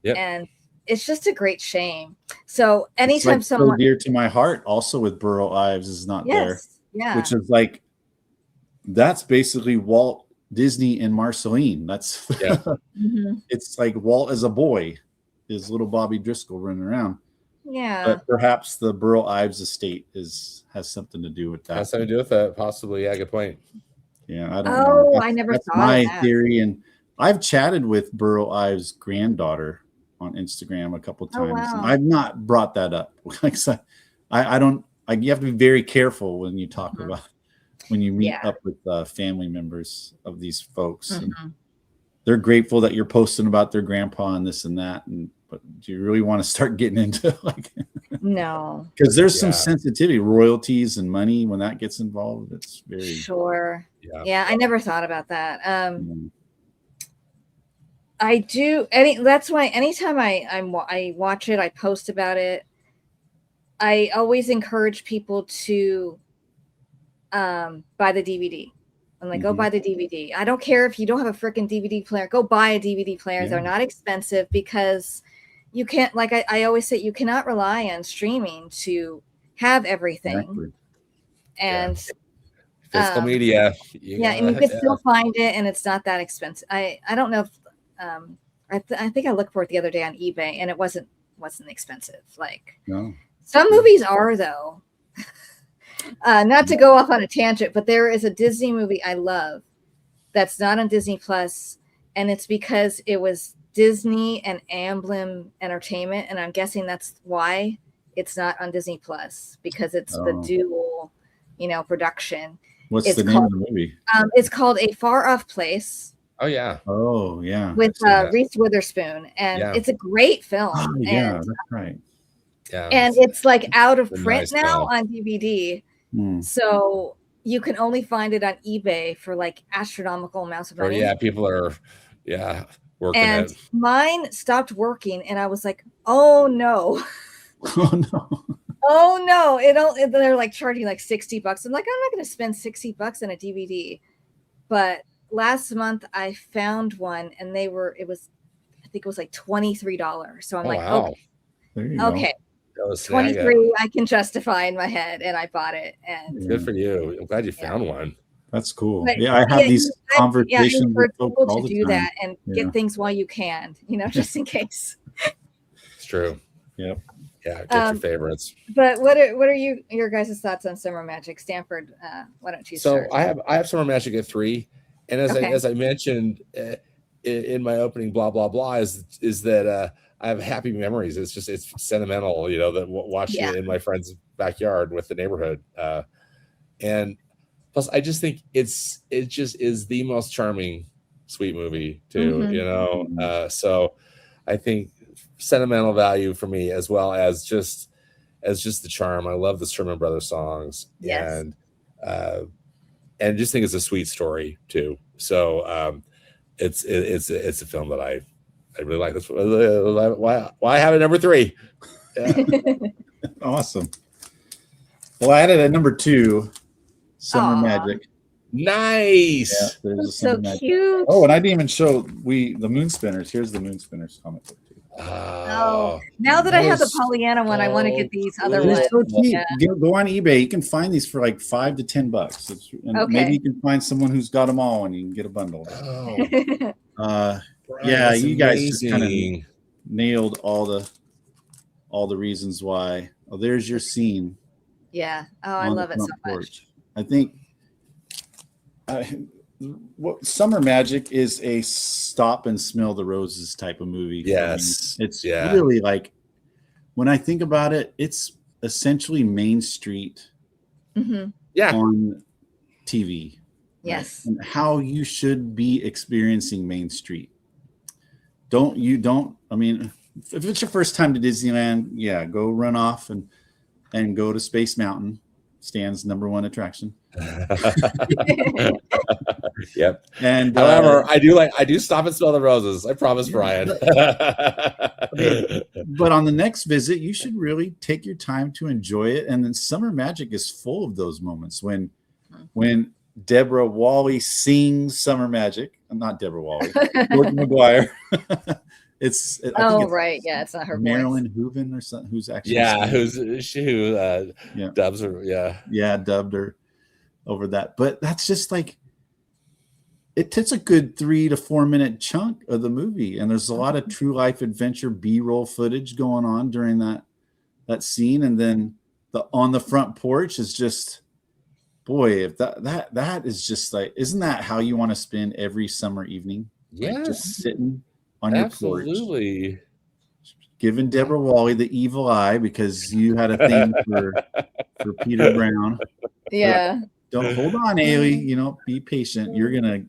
Yep. And it's just a great shame. So anytime someone so dear to my heart, also with Burl Ives, is not there. Yeah. Which is like, that's basically Walt Disney and Marceline. That's it's like Walt as a boy is little Bobby Driscoll running around. Yeah. But perhaps the Burl Ives estate has something to do with that. Has something to do with that, possibly. Yeah, good point. Yeah, I don't know. I never that's thought my of that. theory. And I've chatted with Burl Ives' granddaughter on Instagram a couple times. wow. And I've not brought that up. I don't. You have to be very careful when you talk about when you meet up with family members of these folks. And they're grateful that you're posting about their grandpa and this and that. But do you really want to start getting into like? No, because there's some sensitivity, royalties and money when that gets involved. It's very sure. Yeah, I never thought about that. I do. That's why anytime I watch it, I post about it. I always encourage people to buy the DVD. I'm like, go buy the DVD. I don't care if you don't have a freaking DVD player. Go buy a DVD player. They're not expensive, because you can't, like I always say, you cannot rely on streaming to have everything. Exactly. And physical media. And you can still find it, and it's not that expensive. I don't know if I think I looked for it the other day on eBay, and it wasn't expensive. Like some movies are, though. Not to go off on a tangent, but there is a Disney movie I love that's not on Disney Plus, and it's because it was Disney and Amblin Entertainment, and I'm guessing that's why it's not on Disney Plus, because it's the dual, production. What's the name of the movie? It's called A Far Off Place. Oh yeah. With Reese Witherspoon, and it's a great film. Oh, yeah, that's right. Yeah, and it's like out of print now on DVD, so you can only find it on eBay for like astronomical amounts of money. People are working. And mine stopped working, and I was like, oh no. Oh no, they're like charging like $60. I'm like, I'm not going to spend $60 on a DVD. But last month I found one, and I think it was like $23. So I'm like, okay. 23 I can justify in my head, and I bought it. And good for you. I'm glad you found one. That's cool. But, I have these conversations with folks all the time. Do that and get things while you can, just in case. It's true. Yep. Yeah, get your favorites. But what are your guys' thoughts on Summer Magic? Stanford, why don't you start? So I have Summer Magic at 3, and as I mentioned in my opening, blah blah blah, is that I have happy memories. It's sentimental, that watching it in my friend's backyard with the neighborhood, and plus I just think it just is the most charming, sweet movie too. So I think sentimental value for me, as well as just the charm. I love the Sherman Brothers songs, and and just think it's a sweet story too. So it's a film that I really like. That's why I have it number 3. Yeah. Awesome. Well, I had it at number 2, Summer Magic. Nice. Yeah, there's a so Summer Magic. cute. Oh, and I didn't even show the Moon Spinners. Here's the Moon Spinners comic book too. Oh, now that I have the Pollyanna one, I want to get these other They're ones. so cheap. Yeah. Go on eBay. You can find these for like $5 to $10. Okay. Maybe you can find someone who's got them all, and you can get a bundle. Oh, yeah, you guys amazing. just kind of nailed all the reasons why. Oh, there's your scene. Yeah. Oh, I love it so much. I think Summer Magic is a stop and smell the roses type of movie. Yes. It's really like, when I think about it, it's essentially Main Street on TV. Yes. Right? And how you should be experiencing Main Street. I mean, if it's your first time to Disneyland, yeah, go run off and go to Space Mountain, Stan's #1 attraction. Yep. And however, I do stop and smell the roses. I promise, Brian. But on the next visit, you should really take your time to enjoy it. And then Summer Magic is full of those moments when Deborah Wally sings Summer Magic. Not Deborah Wally, Gordon McGuire. I think it's right. Yeah, it's not her Marilyn voice. Hooven or something. Who's actually dubs her. Yeah, dubbed her over that. But that's just like, it takes a good 3 to 4 minute chunk of the movie, and there's a lot of true life adventure B-roll footage going on during that scene, and then on the front porch is just, boy, if that is just like, isn't that how you want to spend every summer evening? Yeah, like just sitting on your porch, absolutely, giving Deborah Wally the evil eye because you had a thing for Peter Brown. Yeah. But don't hold on, Hayley. Be patient. You're gonna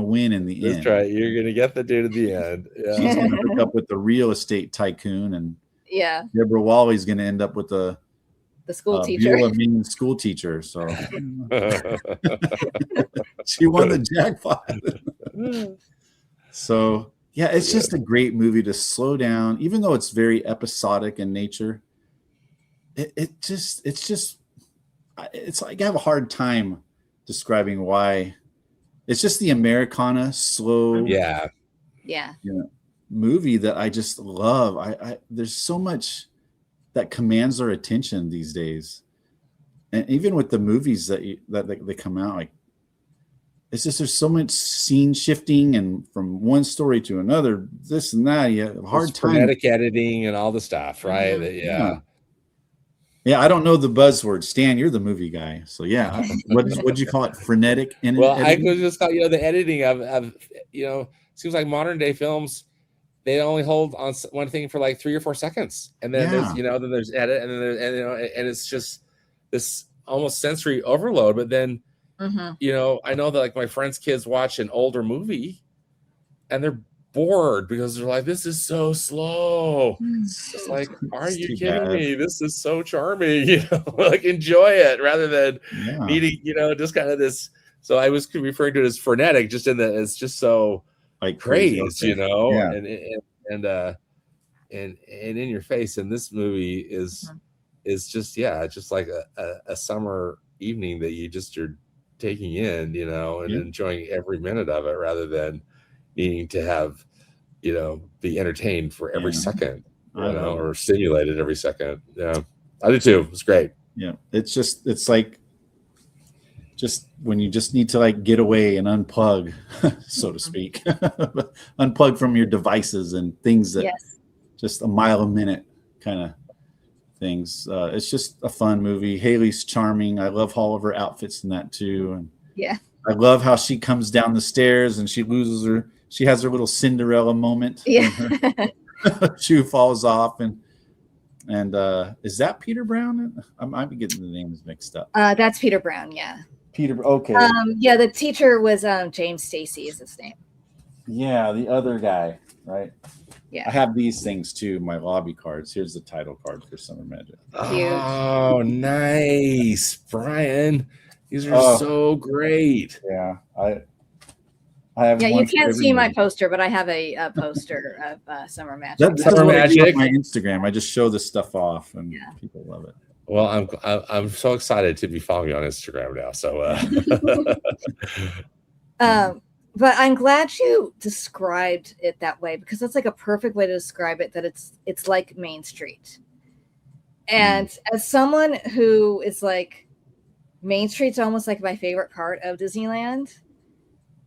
win in the end. That's right. You're gonna get the dude at the end. Yeah. She's gonna hook up with the real estate tycoon, and yeah, Deborah Wally's gonna end up with the school teacher. Mean school teacher. So she won the jackpot. So yeah, it's just a great movie to slow down, even though it's very episodic in nature. It's like I have a hard time describing why. It's just the Americana slow, movie that I just love. I there's so much that commands our attention these days, and even with the movies that they come out, like, it's just, there's so much scene shifting and from one story to another, this and that. You have a hard time. Frenetic editing and all the stuff, right? Yeah, I don't know the buzzword. Stan, you're the movie guy, so yeah. What'd you call it? Frenetic editing? Well, I could just call the editing of seems like modern day films, they only hold on one thing for like 3 or 4 seconds, and then there's edit, and then and it's just this almost sensory overload. But then I know that like my friends' kids watch an older movie, and they're bored because they're like, this is so slow. It's like, are you kidding me? This is so charming. Like, enjoy it rather than needing, just kind of this. So I was referring to it as frenetic, just in that it's just so like praised, and in your face. And this movie is just just like a summer evening that you're taking in, and enjoying every minute of it rather than needing to have, be entertained for every second, or stimulated every second. Yeah, I do too. It's great. Yeah, it's like just when you just need to like get away and unplug, so to speak, unplug from your devices and things that just a mile a minute kind of things. It's just a fun movie. Hayley's charming. I love all of her outfits in that too, and I love how she comes down the stairs and she has her little Cinderella moment. Yeah. Her shoe falls off, and is that Peter Brown? I might be getting the names mixed up. That's Peter Brown. Yeah. Peter. Okay. The teacher was James Stacy is his name. Yeah, the other guy, right? Yeah. I have these things too, my lobby cards. Here's the title card for Summer Magic. Oh, nice, Brian. These are so great. Yeah, I have. Yeah, you can't see my movie. poster, but I have a poster of Summer Magic. That's Summer what I do Magic. on my Instagram. I just show this stuff off, and people love it. Well, I'm so excited to be following you on Instagram now. So, but I'm glad you described it that way, because that's like a perfect way to describe it. That it's like Main Street, and as someone who is like, Main Street's almost like my favorite part of Disneyland.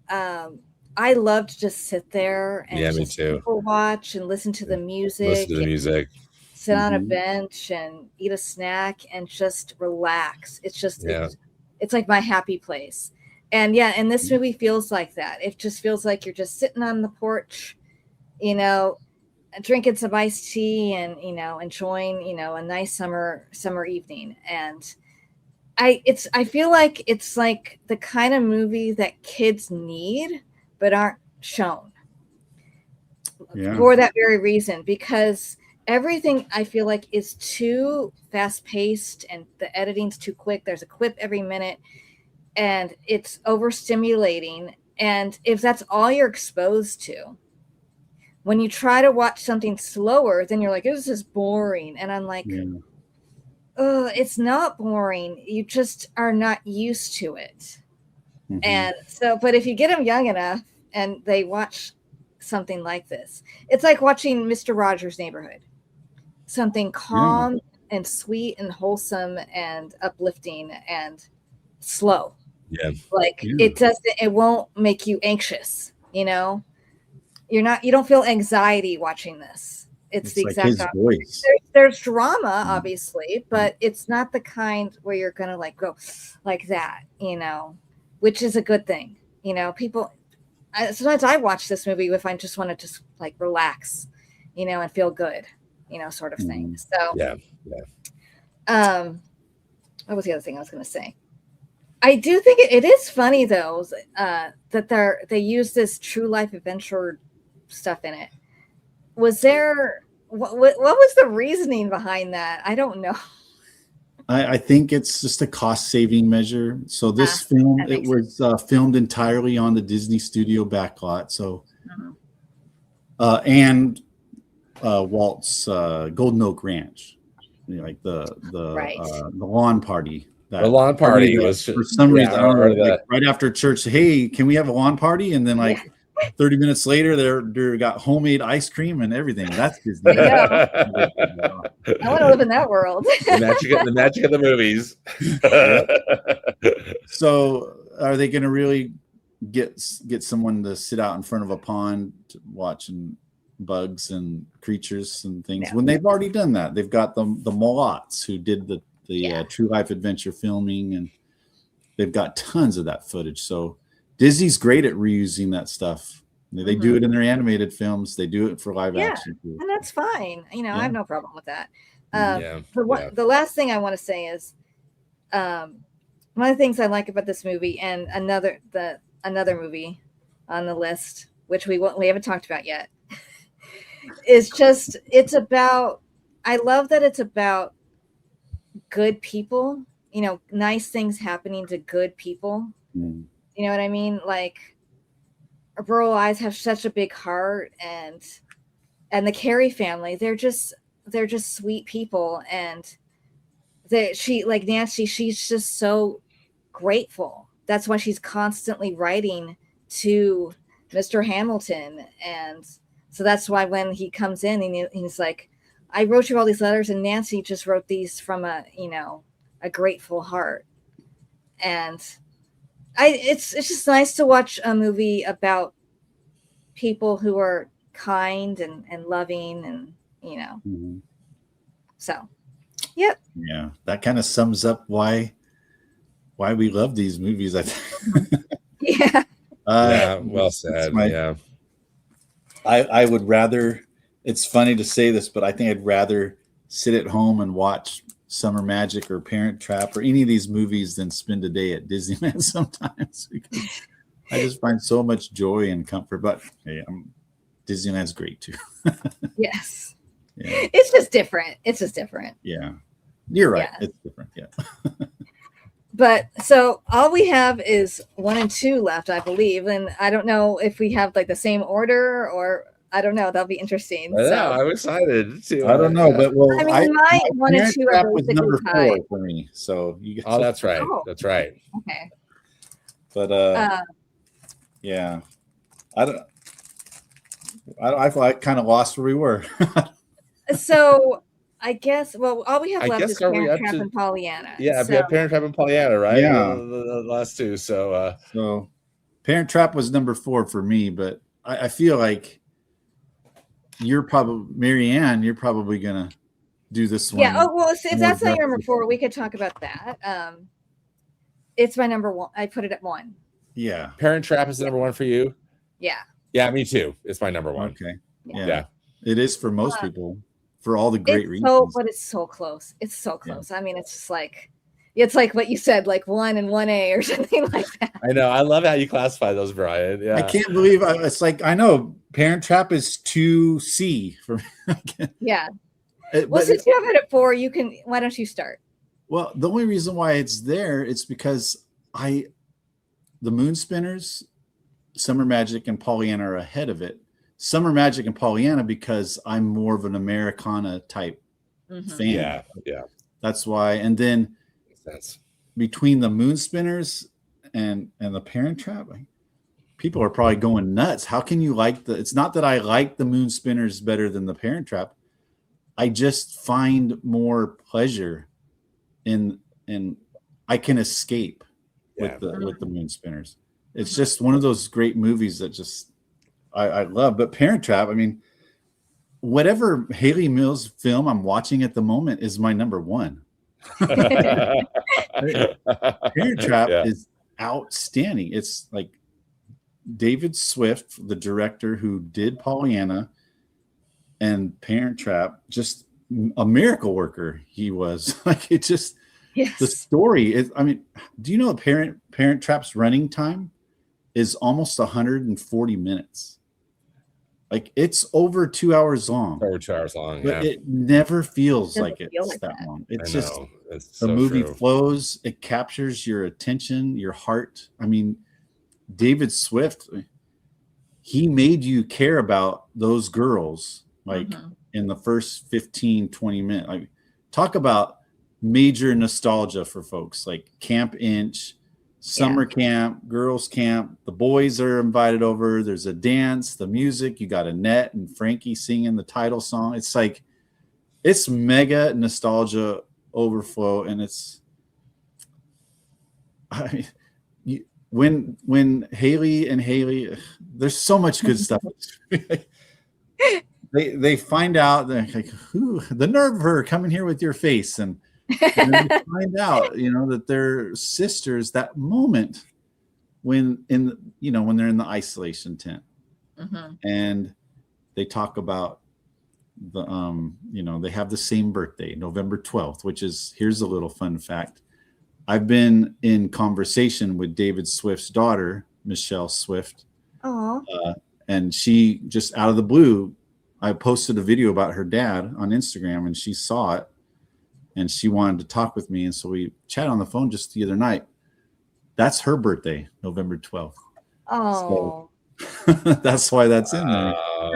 I love to just sit there and just people watch and listen to the music. Sit on a bench and eat a snack and just relax. It's just it's like my happy place. And and this movie feels like that. It just feels like you're just sitting on the porch, drinking some iced tea and enjoying a nice summer evening. And I feel like it's like the kind of movie that kids need but aren't shown for that very reason, because everything I feel like is too fast paced and the editing's too quick. There's a clip every minute and it's overstimulating. And if that's all you're exposed to, when you try to watch something slower, then you're like, this is boring. And I'm like, oh, it's not boring. You just are not used to it. And so, but if you get them young enough and they watch something like this, it's like watching Mr. Rogers' Neighborhood. Something calm and sweet and wholesome and uplifting and slow. It won't make you anxious. You don't feel anxiety watching this. It's the exact opposite. There's drama, obviously, but it's not the kind where you're gonna like go like that, which is a good thing. People. Sometimes I watch this movie if I just want to just like relax, and feel good, sort of thing. So what was the other thing I was going to say? I do think it is funny though that they use this true life adventure stuff in it. Was there what was the reasoning behind that? I don't know. I think it's just a cost-saving measure. So this film, it was filmed entirely on the Disney Studio backlot. So, and Walt's Golden Oak Ranch, like the lawn party. The lawn party was for some reason, I don't know, like right after church. Hey, can we have a lawn party? And then 30 minutes later, they got homemade ice cream and everything. That's Disney. I want to live in that world. the magic of the movies. So, are they going to really get someone to sit out in front of a pond watching bugs and creatures and things when they've already done that? They've got the Molots who did the true life adventure filming, and they've got tons of that footage. So Disney's great at reusing that stuff. They do it in their animated films. They do it for live action too. And that's fine. I have no problem with that. The last thing I want to say is one of the things I like about this movie, and another movie on the list, which we haven't talked about yet, is just I love that it's about good people, nice things happening to good people. You know what I mean? Like, Burl Eyes have such a big heart, and the Carey family, they're just sweet people, and she, like Nancy, she's just so grateful. That's why she's constantly writing to Mr. Hamilton, and so that's why when he comes in and he's like, I wrote you all these letters, and Nancy just wrote these from a grateful heart. And it's just nice to watch a movie about people who are kind and loving, and so yeah, that kind of sums up why we love these movies, I think. Well said. I would rather, it's funny to say this, but I think I'd rather sit at home and watch Summer Magic or Parent Trap or any of these movies than spend a day at Disneyland sometimes, because I just find so much joy and comfort. But hey, Disneyland's great too. Yes. Yeah. It's just different. Yeah. You're right. Yeah. It's different. Yeah. But so all we have is 1 and 2 left, I believe, and I don't know if we have like the same order or I don't know. That'll be interesting. I know, So I'm excited to. I don't know, but well, I mean, my 1 and Parent 2 are Trap was basically number tied. 4 for me. So you get. Oh, that's right. Oh. That's right. Okay. But yeah, I feel like kind of lost where we were. So I guess all we have I left guess is are we Parent up Trap to- and Pollyanna. Yeah, so, Parent Trap and Pollyanna, right? Yeah. The last two. So So Parent Trap was number 4 for me, but I feel like you're probably Marianne. You're probably gonna do this one. yeah. Oh well, if more that's not your number aggressive. 4, we could talk about that. It's my number 1. I put it at 1. Yeah. Parent Trap is the number 1 for you. Yeah. Yeah, me too. It's my number 1. Okay. Yeah. Yeah. It is for most people for all the great reasons. But it's so close. It's so close. I mean, it's just like it's like what you said, like 1 and 1A or something like that. I know. I love how you classify those, Brian. Yeah. I can't believe it's like I know Parent Trap is 2C for me. Yeah. But Well, since you have it at 4, you can. Why don't you start? well, the only reason why it's there it's because the Moon Spinners, Summer Magic, and Pollyanna are ahead of it. Summer Magic and Pollyanna because I'm more of an Americana type fan. Yeah. That's why. And then Makes sense. between the Moon Spinners and the Parent Trap, people are probably going nuts. How can you like it's not that I like the Moon Spinners better than the Parent Trap. I just find more pleasure in I can escape with the Moon Spinners. It's just one of those great movies that just I love. But Parent Trap, I mean, whatever Hayley Mills film I'm watching at the moment is my number 1. Parent Trap is outstanding. It's like David Swift, the director who did Pollyanna and Parent Trap, just a miracle worker he was. Like it just the story is, I mean, do you know Parent Trap's running time is almost 140 minutes? Like it's over 2 hours long. Over 2 hours long, but it never feels like it's feel like that long. It's I just know. It's the so movie true. flows. It captures your attention, your heart. I mean, David Swift, he made you care about those girls like in the first 15, 20 minutes. Like talk about major nostalgia for folks like Camp Inch, summer camp, girls camp. The boys are invited over. There's a dance, the music. You got Annette and Frankie singing the title song. It's like it's mega nostalgia overflow, and it's. I mean, when Hayley, there's so much good stuff. They find out they're like, who the nerve of her coming here with your face, and then they find out, that they're sisters. That moment when when they're in the isolation tent, and they talk about the they have the same birthday, November 12th, which is, here's a little fun fact. I've been in conversation with David Swift's daughter, Michelle Swift, and she just out of the blue, I posted a video about her dad on Instagram, and she saw it. And she wanted to talk with me. And so we chatted on the phone just the other night. That's her birthday, November 12th. Oh. So that's why that's in there.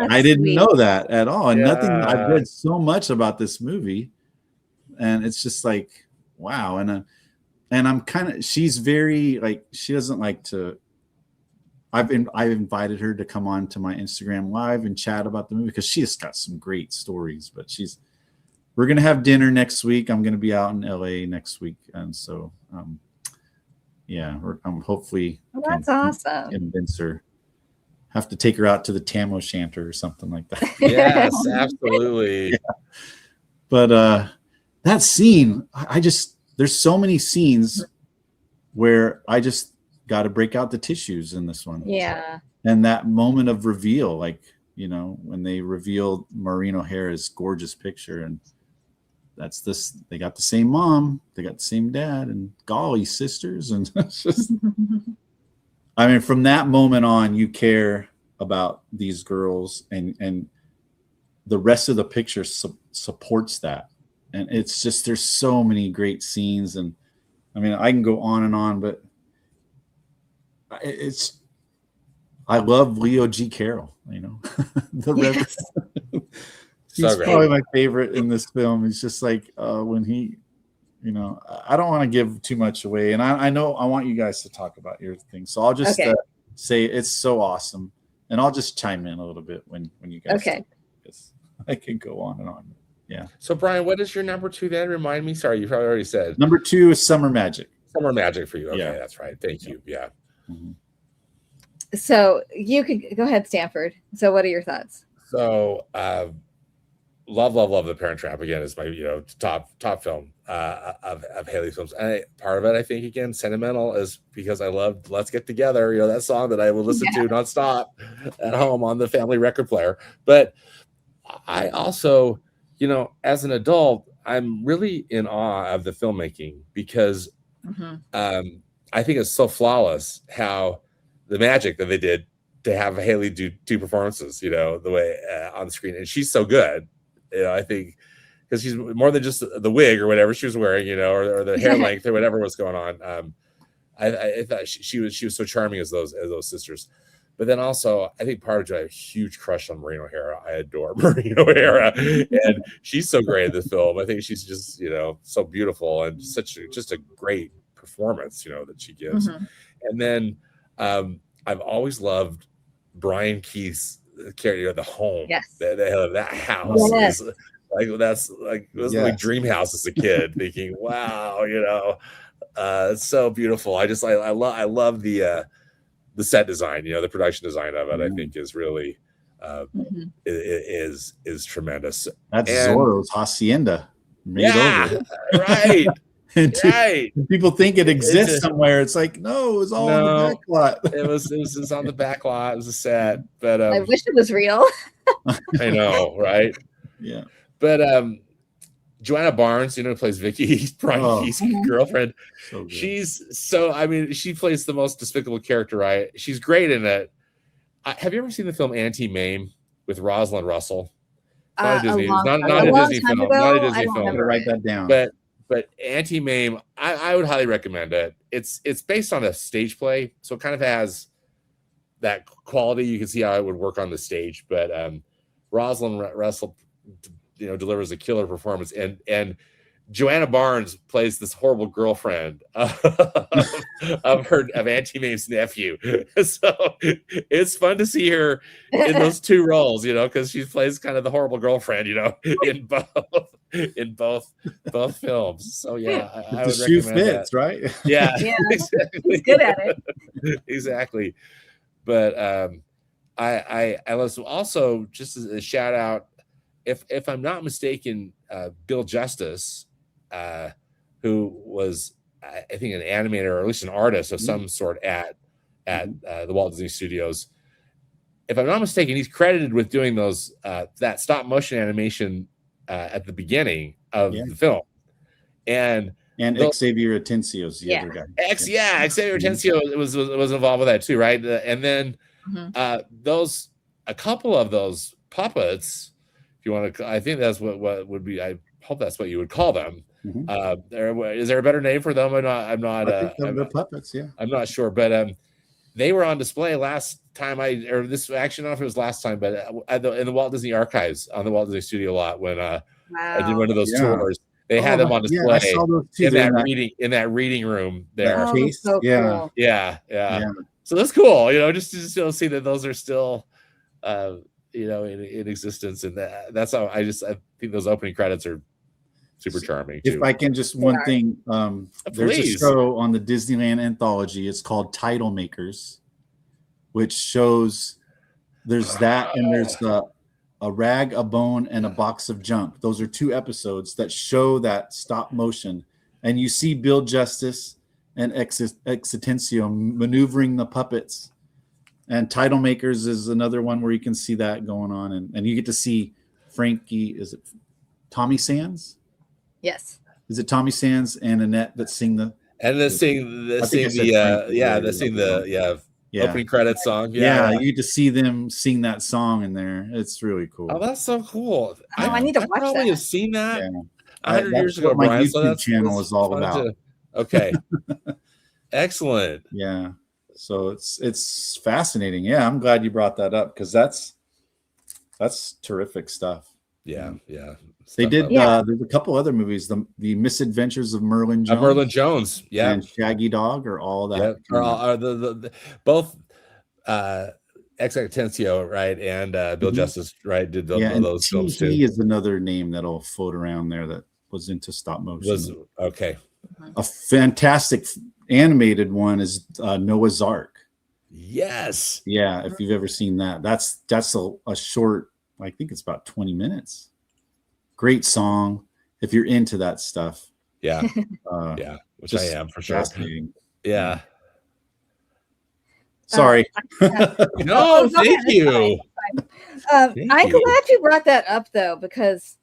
I didn't know that at all. And nothing, I've read so much about this movie. And it's just like, wow. And I'm kind of, she's very like, she doesn't like to, I've invited her to come on to my Instagram live and chat about the movie because she has got some great stories, but we're going to have dinner next week. I'm going to be out in LA next week. And so, I'm hopefully that's awesome. Convince her. Have to take her out to the Tam O'Shanter or something like that. Yes, absolutely. Yeah. But that scene, there's so many scenes where I just got to break out the tissues in this one. Yeah. And that moment of reveal, like, when they revealed Maureen O'Hara's gorgeous picture, and they got the same mom, they got the same dad, and golly, sisters. And it's just, I mean, from that moment on, you care about these girls, and the rest of the picture supports that. And it's just, there's so many great scenes. And I mean, I can go on and on, but I love Leo G. Carroll, you know. Yes. He's So probably my favorite in this film. He's just like when he, you know, I don't want to give too much away, and I know I want you guys to talk about your thing, so I'll just say it's so awesome, and I'll just chime in a little bit when you guys. Okay. Because I can go on and on. Yeah. So Brian, what is your number 2 then? Remind me. Sorry, you probably already said. Number 2 is Summer Magic. Summer Magic for you. Okay, Yeah. That's right. Thank you. Yeah. Mm-hmm. So you could go ahead, Stanford. So what are your thoughts? So love The Parent Trap again is my top film of Hayley's films. And part of it, I think, again, sentimental is because I loved Let's Get Together. You know, that song that I would listen to nonstop at home on the family record player. But I also, you know, as an adult, I'm really in awe of the filmmaking because I think it's so flawless how the magic that they did to have Hayley do 2 performances, you know, the way on the screen. And she's so good, you know, I think because she's more than just the wig or whatever she was wearing, you know, or the hair length or whatever was going on. I thought she was so charming as those sisters. But then also, I think part of it, I have a huge crush on Maureen O'Hara. I adore Maureen O'Hara, and she's so great in this film. I think she's just, you know, so beautiful and just a great performance, you know, that she gives. And then I've always loved Brian Keith's character, you know, the home. Yes. That house is like it was like dream house as a kid, thinking, wow, you know, it's so beautiful. I love the set design, you know, the production design of it. I think is really is tremendous. That's Zorro's hacienda made over. Right. Right. People think it exists somewhere. It's like, no, it was all on the back lot. it was on the back lot. It was a set. But I wish it was real. I know, right? Yeah. But Joanna Barnes, you know, plays Vicky, Brian Keith's girlfriend. So she plays the most despicable character, right? She's great in it. Have you ever seen the film Anti-Mame with Rosalind Russell? Not a Disney film. Not a Disney film. I'm gonna write that down. But Anti-Mame, I would highly recommend it. It's based on a stage play, so it kind of has that quality. You can see how it would work on the stage. But Rosalind Russell, you know, delivers a killer performance, and Joanna Barnes plays this horrible girlfriend of Anti-Mame's nephew. So it's fun to see her in those 2 roles, you know, because she plays kind of the horrible girlfriend, you know, in both films. So yeah, I would shoe recommend fits, that. right? Yeah, exactly. He's good at it. Exactly. But I also just as a shout out, if I'm not mistaken, Bill Justice, who was I think an animator or at least an artist of some sort at the Walt Disney Studios. If I'm not mistaken, he's credited with doing those that stop motion animation at the beginning of the film, and Xavier Atencio's the other guy. Xavier Atencio was involved with that too, right? And then a couple of those puppets, if you want to, I think that's what would be. I hope that's what you would call them. Is there a better name for them? I'm not. I think they're puppets. Yeah, I'm not sure, but they were on display last time I don't know if it was last time, but in the Walt Disney Archives on the Walt Disney Studio lot when I did one of those tours. They had them on display in that reading room there. So cool. Yeah. So that's cool, you know, just to see that those are still, you know, in existence, and that's how I think those opening credits are super charming. If I can just one thing, there's a show on the Disneyland Anthology. It's called Title Makers, which shows there's that and there's a rag, a bone, and a box of junk. Those are 2 episodes that show that stop motion, and you see Bill Justice and Atencio maneuvering the puppets. And Title Makers is another one where you can see that going on, and you get to see Frankie. Is it Tommy Sands? Yes. Is it Tommy Sands and Annette that sing the? And they sing the opening credits song. Yeah, you get to see them sing that song in there. It's really cool. Oh, that's so cool. I need to watch probably that. have seen that 100 years ago. My Brian, YouTube channel is all about. Okay. Excellent. Yeah. So it's fascinating. Yeah, I'm glad you brought that up because that's terrific stuff. Yeah. Yeah. They Stuff did. Yeah. There's a couple other movies. The Misadventures of Merlin Jones, Merlin Jones. Yeah. and Shaggy Dog, or all that. Yeah. Are the both Ex Atencio, right, and Bill Justice, right, did those films too. He is another name that'll float around there that was into stop motion. Okay. A fantastic animated one is Noah's Ark. Yes. Yeah, if you've ever seen that, that's a short. I think it's about 20 minutes. Great song if you're into that stuff. Yeah. Yeah, which I am for sure. Yeah. Sorry. No, thank you. I'm glad you brought that up though, because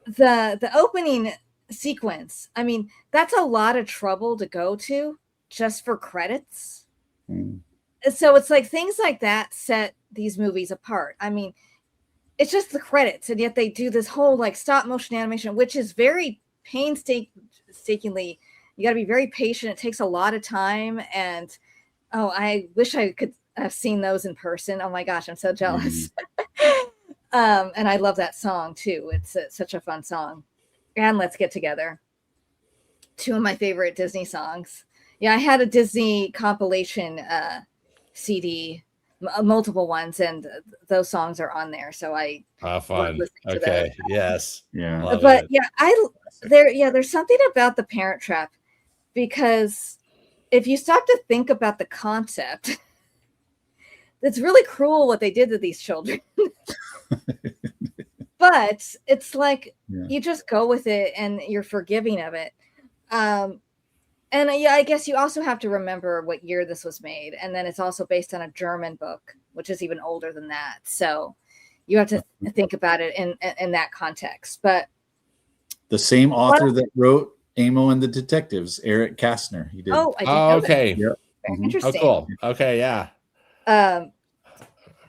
the opening sequence, I mean, that's a lot of trouble to go to just for credits. So it's like things like that set these movies apart. I mean, it's just the credits, and yet they do this whole like stop motion animation, which is very painstakingly. You got to be very patient. It takes a lot of time, and I wish I could have seen those in person. Oh my gosh, I'm so jealous. And I love that song too. It's such a fun song. And Let's Get Together, two of my favorite Disney songs. Yeah, I had a Disney compilation CD, multiple ones, and those songs are on there. So I fun. Okay. Yes. Yeah. But yeah, there's something about The Parent Trap, because if you stop to think about the concept, it's really cruel what they did to these children. But it's like you just go with it and you're forgiving of it. And I guess you also have to remember what year this was made. And then it's also based on a German book, which is even older than that. So you have to think about it in that context. But the same author that wrote Amo and the Detectives, Eric Kastner. He did. Oh, I didn't know okay. That. Yep. Very interesting. Oh, cool. Okay, yeah.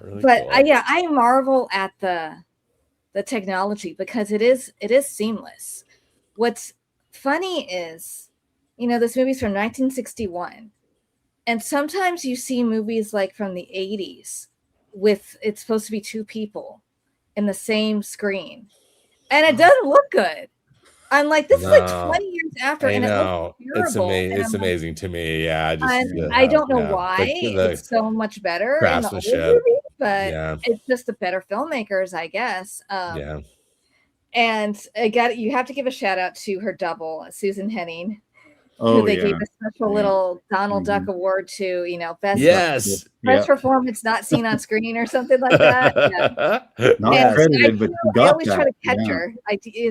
Really but cool. I marvel at the technology, because it is seamless. What's funny is, this movie's from 1961, and sometimes you see movies like from the 80s with it's supposed to be two people in the same screen, and it doesn't look good. I'm like, this is like 20 years after, and know. It looks terrible. It's amazing to me. Yeah, I don't know why it's so much better in the older movie, but it's just the better filmmakers, I guess. And you have to give a shout out to her double, Susan Henning, who they gave a special little Donald Duck award to, best performance not seen on screen or something like that. Yeah. Not credited, but I always try to catch her.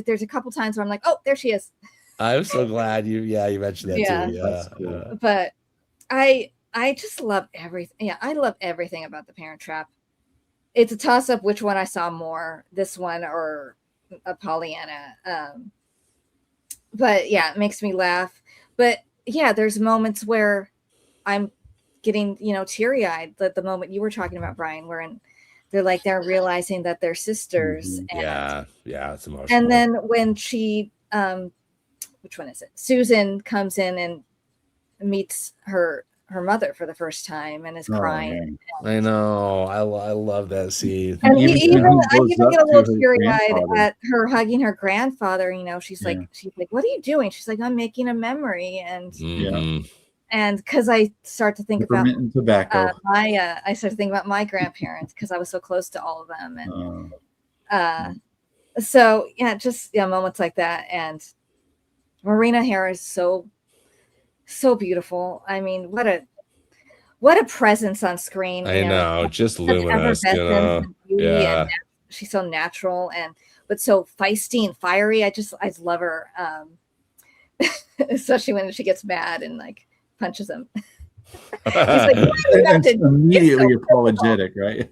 There's a couple times where I'm like, oh, there she is. I'm so glad you mentioned that too. Yeah. Cool. But I just love everything. Yeah, I love everything about The Parent Trap. It's a toss up which one I saw more, this one or a Pollyanna. But yeah, it makes me laugh. But yeah, there's moments where I'm getting, teary-eyed. The moment you were talking about, Brian, where they're realizing that they're sisters. And, it's emotional. And then when she, which one is it? Susan comes in and meets her mother for the first time and is crying. I know. I love that scene. And I even get a little teary-eyed at her hugging her grandfather. She's like, what are you doing? She's like, I'm making a memory. And and because I start to think about tobacco. I start to think about my grandparents, because I was so close to all of them. And so moments like that. And Marina Hare is so beautiful. I mean, what a presence on screen. I know, just luminous. And she's so natural but so feisty and fiery. I love her, especially when she gets mad and like punches him. He's like, immediately apologetic, right?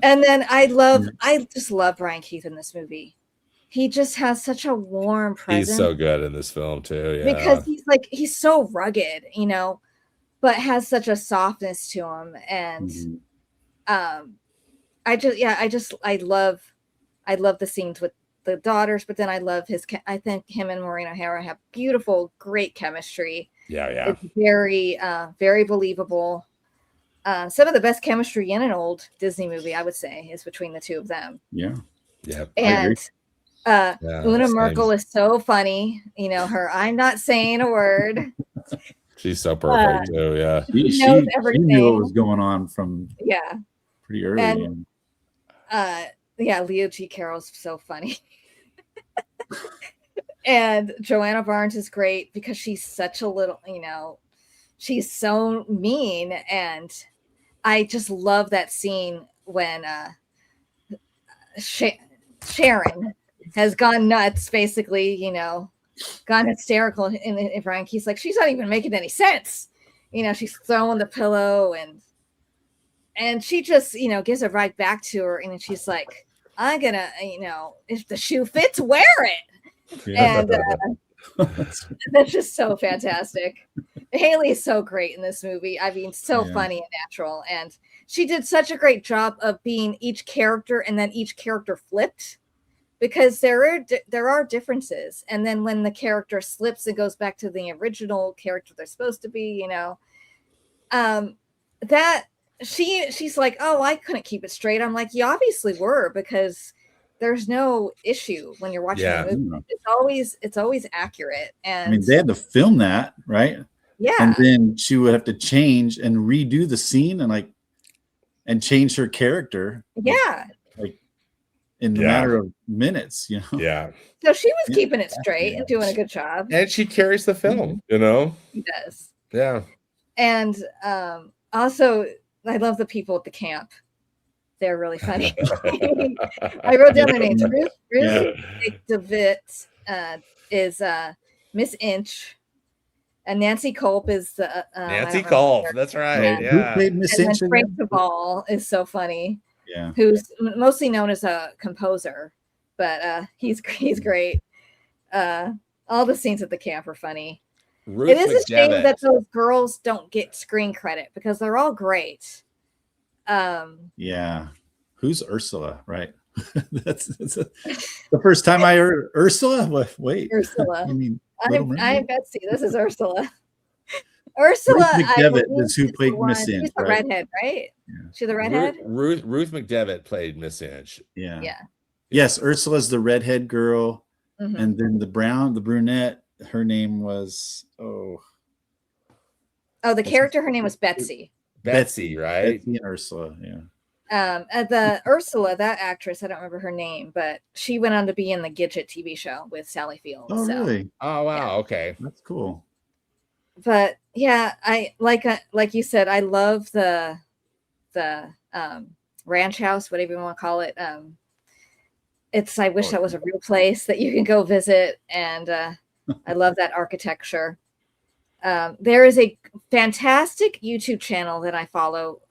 And then I just love Brian Keith in this movie. He just has such a warm presence. He's so good in this film too. Yeah. Because he's so rugged, but has such a softness to him. And I love the scenes with the daughters, but then I love I think him and Maureen O'Hara have beautiful, great chemistry. Yeah. It's very, very believable. Some of the best chemistry in an old Disney movie, I would say, is between the two of them. Yeah. And Una Merkel is so funny. You know, I'm not saying a word. She's so perfect too. Yeah. She knows everything. She knew what was going on from pretty early. And Leo G. Carroll's so funny. And Joanna Barnes is great because she's such a little, she's so mean. And I just love that scene when Sharon has gone nuts, basically, gone hysterical. And Frank, he's like, she's not even making any sense. She's throwing the pillow and she just, gives it right back to her. And she's like, I'm going to, if the shoe fits, wear it. Yeah. And that's just so fantastic. Hayley is so great in this movie. I mean, so funny and natural. And she did such a great job of being each character and then each character flipped, because there are differences. And then when the character slips, it goes back to the original character they're supposed to be, that she's like, oh, I couldn't keep it straight. I'm like, you obviously were, because there's no issue when you're watching a movie. It's always accurate. And I mean, they had to film that, right? Yeah. And then she would have to change and redo the scene and change her character. Yeah. Like in a matter of minutes, Yeah. So she was keeping it straight and doing a good job. And she carries the film, She does. Yeah. And also, I love the people at the camp. They're really funny. I wrote down their names. Ruth DeVitt is Miss Inch, and Nancy Culp is the Nancy Culp. That's right. Yeah. Who played Miss Inch? And Frank Duvall is so funny. Yeah. Who's mostly known as a composer, but he's great. All the scenes at the camp are funny. It is a shame that those girls don't get screen credit because they're all great. Yeah. Who's Ursula? Right. that's the first time I heard Ursula. Wait, Ursula. I mean, I'm Betsy. This is Ursula. Ursula Ruth McDevitt is who played Miss Inch. She's the redhead, right? Yeah. She's the redhead. Ruth McDevitt played Miss Inch. Yeah. Yes, Ursula's the redhead girl, and then the brunette. Her name was the character. Her name was Betsy. Betsy, right? Betsy and Ursula, yeah. The Ursula, that actress, I don't remember her name, but she went on to be in the Gidget TV show with Sally Field. Oh, really? Oh, wow. Yeah. Okay, that's cool. But yeah, I like you said, I love the ranch house, whatever you want to call it. I wish that was a real place that you can go visit, and I love that architecture. There is a fantastic YouTube channel that I follow.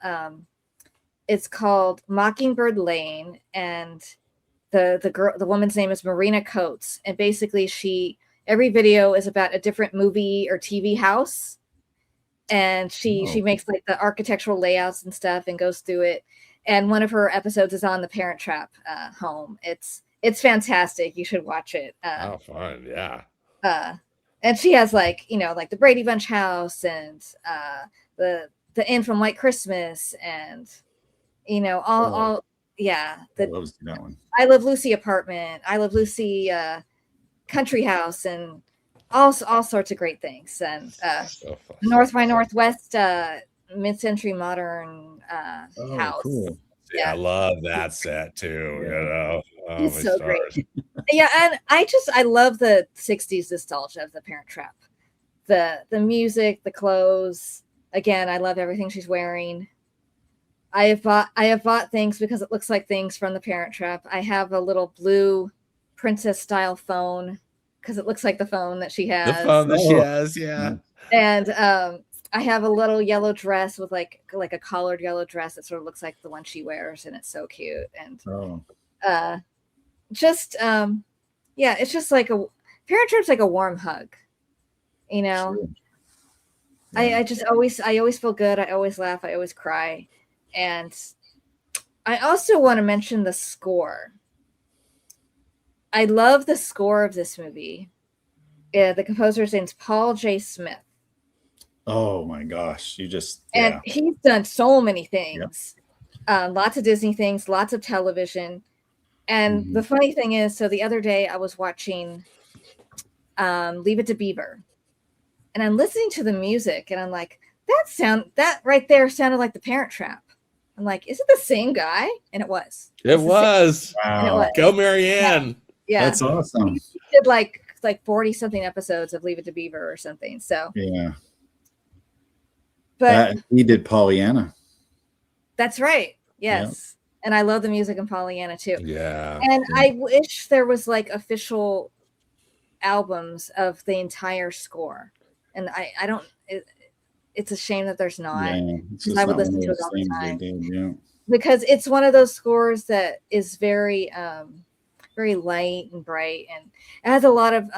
It's called Mockingbird Lane, and the woman's name is Marina Coates, and basically every video is about a different movie or TV house, and she makes like the architectural layouts and stuff and goes through it. And one of her episodes is on the Parent Trap home. It's fantastic. You should watch it. Oh, fun, yeah. And she has like the Brady Bunch house and the Inn from White Christmas and all I love that one. I Love Lucy apartment. I Love Lucy country house and all sorts of great things. And North by Northwest mid-century modern house. Cool. Yeah, I love that set too. It's so great. Yeah, and I love the 60s nostalgia of the Parent Trap. The music, the clothes. Again, I love everything she's wearing. I have bought things because it looks like things from the Parent Trap. I have a little blue princess style phone because it looks like the phone that she has. The phone that she has, yeah. And I have a little yellow dress with like a collared yellow dress that sort of looks like the one she wears, and it's so cute. And it's just like a Parent Trap's like a warm hug, Sure. Yeah. I always feel good. I always laugh. I always cry. And I also want to mention the score. I love the score of this movie. The composer's name's Paul J. Smith. Oh my gosh, and he's done so many things. Lots of Disney things, lots of television. And the funny thing is, so the other day I was watching Leave It to Beaver, and I'm listening to the music, and I'm like, that right there sounded like The Parent Trap. I'm like, is it the same guy? And it was. It was. Wow. Go Marianne. Yeah. That's awesome. He did like 40 something episodes of Leave It to Beaver or something. So yeah. But he did Pollyanna. That's right. Yes. Yep. And I love the music in Pollyanna too. Yeah. And I wish there was like official albums of the entire score. And I don't, it's a shame that there's not. Yeah, I would listen to it all the time. Yeah. Because it's one of those scores that is very, very light and bright, and it has a lot of,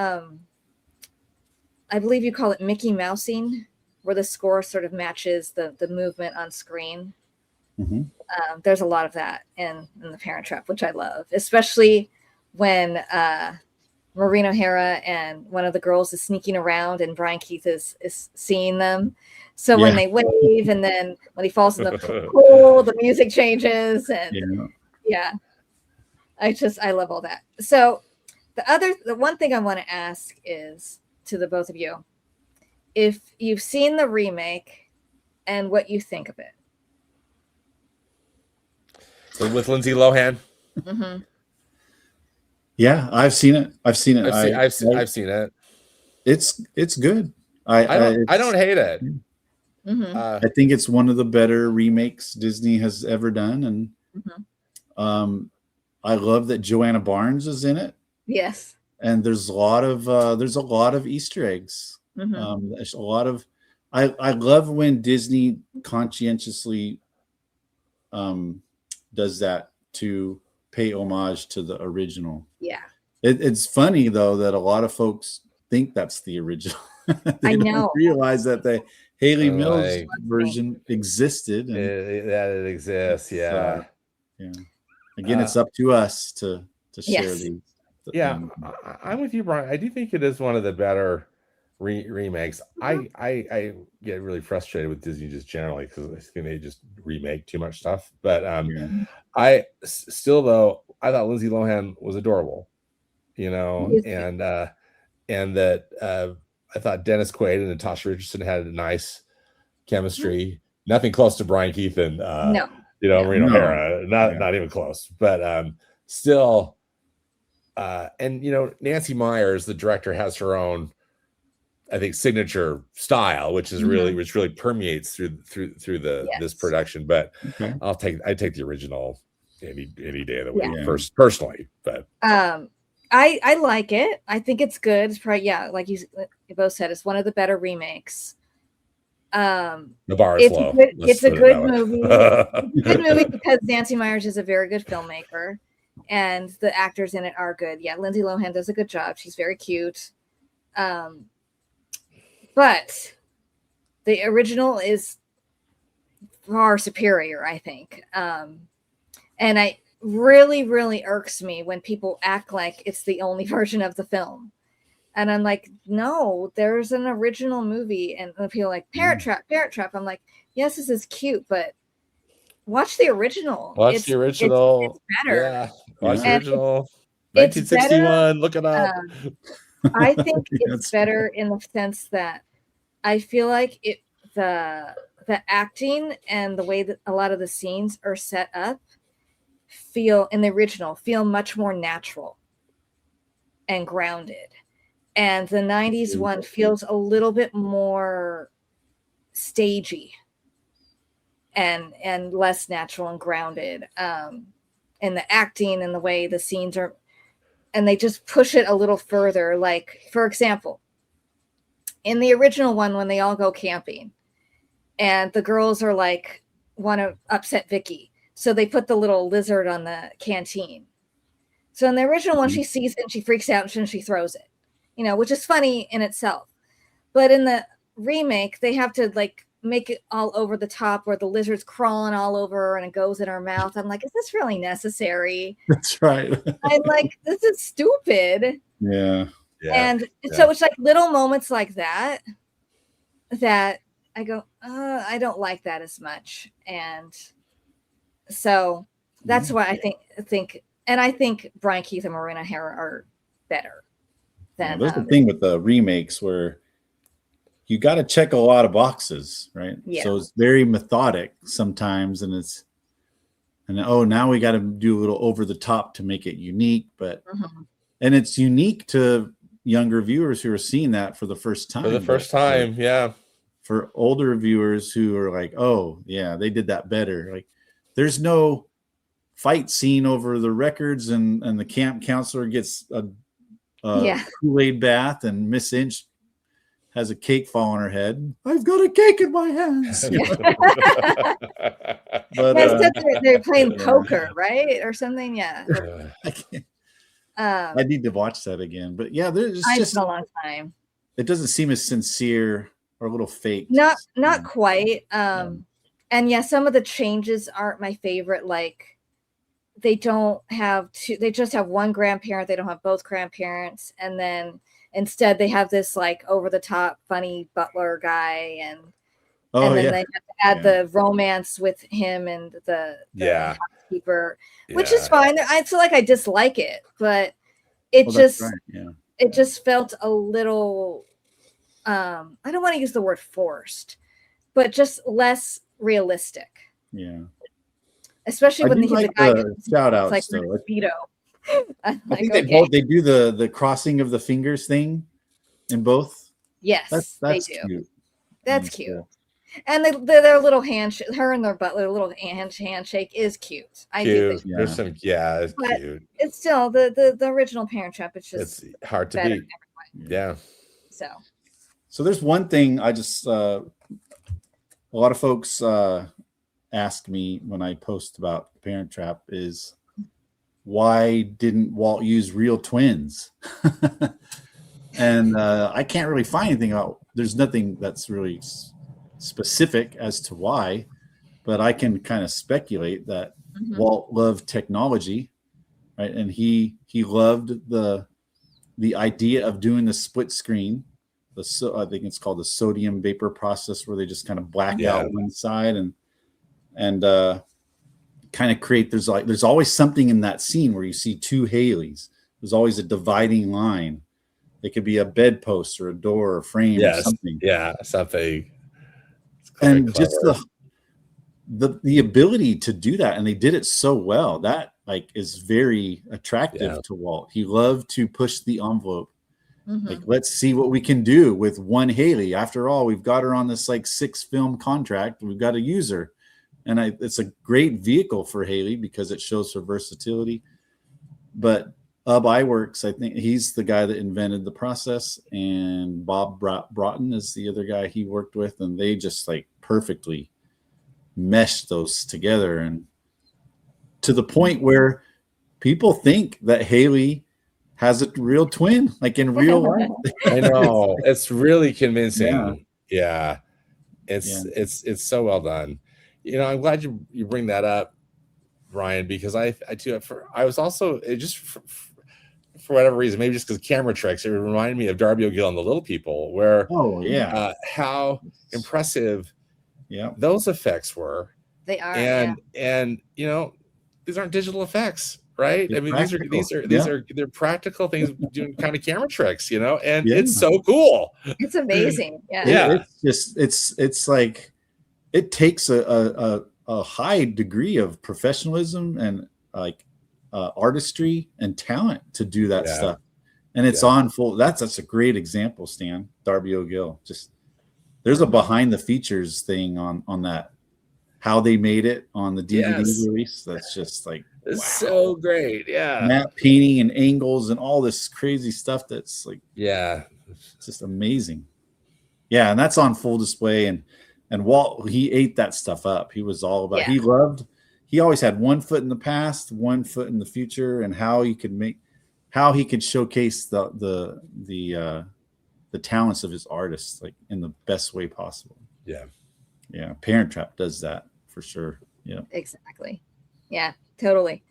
I believe you call it Mickey Mousing, where the score sort of matches the movement on screen. Mm-hmm. There's a lot of that in The Parent Trap, which I love, especially when Maureen O'Hara and one of the girls is sneaking around and Brian Keith is seeing them. So when they wave, and then when he falls in the pool, the music changes. And I love all that. So the one thing I want to ask is to the both of you, if you've seen the remake and what you think of it. So with Lindsay Lohan. Mm-hmm. Yeah, I've seen it. I've seen it. I've seen it. It's good. I don't hate it. Mm-hmm. I think it's one of the better remakes Disney has ever done, and I love that Joanna Barnes is in it. Yes, and there's a lot of Easter eggs. Mm-hmm. There's a lot of. I love when Disney conscientiously does that to pay homage to the original. Yeah, it's funny though that a lot of folks think that's the original. They don't realize that the Hayley Mills version existed. And that it exists. Yeah. Again, it's up to us to share these. Yeah, I'm with you, Brian. I do think it is one of the better remakes. I get really frustrated with Disney just generally because I think they just remake too much stuff. But I still, though, I thought Lindsay Lohan was adorable, and that I thought Dennis Quaid and Natasha Richardson had a nice chemistry. Nothing close to Brian Keith and Maureen O'Hara. Not even close. But still, and Nancy Meyers, the director, has her own, I think, signature style, which really permeates through this production. But I take the original any day of the week, personally. But I like it. I think it's good. It's probably, like you both said, it's one of the better remakes. The bar is low. It's a good movie. It's a good movie because Nancy Meyers is a very good filmmaker, and the actors in it are good. Yeah, Lindsay Lohan does a good job. She's very cute. But the original is far superior, I think. And I really irks me when people act like it's the only version of the film. And I'm like, no, there's an original movie. And people are like, Parent Trap. I'm like, yes, this is cute, but watch the original. Watch the original. It's better. Yeah. Watch the original. 1961. Better. Look it up. I think it's better in the sense that I feel like the acting and the way that a lot of the scenes are set up feel much more natural and grounded. And the 90s one feels a little bit more stagey and less natural and grounded. And the acting and the way the scenes are, and they just push it a little further. Like, for example, in the original one, when they all go camping and the girls are like, want to upset Vicky. So they put the little lizard on the canteen. So in the original one, she sees it and she freaks out and she throws it, which is funny in itself. But in the remake, they have to like make it all over the top where the lizard's crawling all over and it goes in her mouth. I'm like, is this really necessary? That's right. I'm like, this is stupid. Yeah. And so it's like little moments like that I go, I don't like that as much. And so that's why I think Brian Keith and Marina Hare are better than. There's the thing with the remakes where you got to check a lot of boxes, right? Yeah. So it's very methodic sometimes, and now we got to do a little over the top to make it unique, but and it's unique to younger viewers who are seeing that for the first time. For older viewers who are like, oh yeah, they did that better. Like, there's no fight scene over the records, and the camp counselor gets a Kool-Aid bath, and Miss Inch has a cake fall on her head. I've got a cake in my hands. But they're playing poker, right, or something. Yeah. I need to watch that again. But yeah, there's just a long time. It doesn't seem as sincere or a little fake. Not quite. And yeah, some of the changes aren't my favorite. Like, they just have one grandparent. They don't have both grandparents. And then instead they have this like over the top funny butler guy, and then they have to add the romance with him and the housekeeper, which is fine. I feel like I dislike it, but it just felt a little I don't want to use the word forced, but just less realistic. Yeah. Especially when the guy shout outs like speedo. I think they do the crossing of the fingers thing in both. Yes, that's they do. Cute. That's cute. Cool. And their little handshake, her and their butler, little handshake is cute. I do think there's some, it's cute. It's still the original Parent Trap. It's hard to beat. Yeah. So there's one thing I just a lot of folks ask me when I post about Parent Trap is, why didn't Walt use real twins? And I can't really find anything out. There's nothing that's really specific as to why, but I can kind of speculate that Walt loved technology, right? And he loved the idea of doing the split screen. I think it's called the sodium vapor process, where they just kind of black out one side and kind of create. There's always something in that scene where you see two Hayleys. There's always a dividing line. It could be a bedpost or a door or frame or something. Yeah, something. And just the ability to do that, and they did it so well, that like is very attractive to Walt. He loved to push the envelope. Like, let's see what we can do with one Hayley. After all, we've got her on this like 6-film contract. We've got to use her. And it's a great vehicle for Hayley because it shows her versatility. But iWorks, I think he's the guy that invented the process, and Bob Broughton is the other guy he worked with, and they just like perfectly meshed those together, and to the point where people think that Hayley has a real twin, like in real life. I know, it's really convincing. Yeah. It's so well done. You know, I'm glad you bring that up, Ryan, because I was also for whatever reason, maybe just because camera tricks, it reminded me of Darby O'Gill and the Little People, where how impressive those effects were. They are, and you know, these aren't digital effects, right? I mean, they're practical things, doing kind of camera tricks, you know, and it's so cool. It's amazing. It's like it takes a high degree of professionalism and like artistry and talent to do that stuff, and it's on full. That's a great example, Stan. Darby O'Gill. Just there's a behind the features thing on that, how they made it on the DVD release. That's just like it's so great. Matte painting and angles and all this crazy stuff. That's like it's just amazing. Yeah, and that's on full display. And Walt, he ate that stuff up. He was all about. He always had one foot in the past, one foot in the future, and how he could showcase the talents of his artists like in the best way possible. Yeah. Yeah, Parent Trap does that for sure. Yeah, Exactly. Yeah, totally.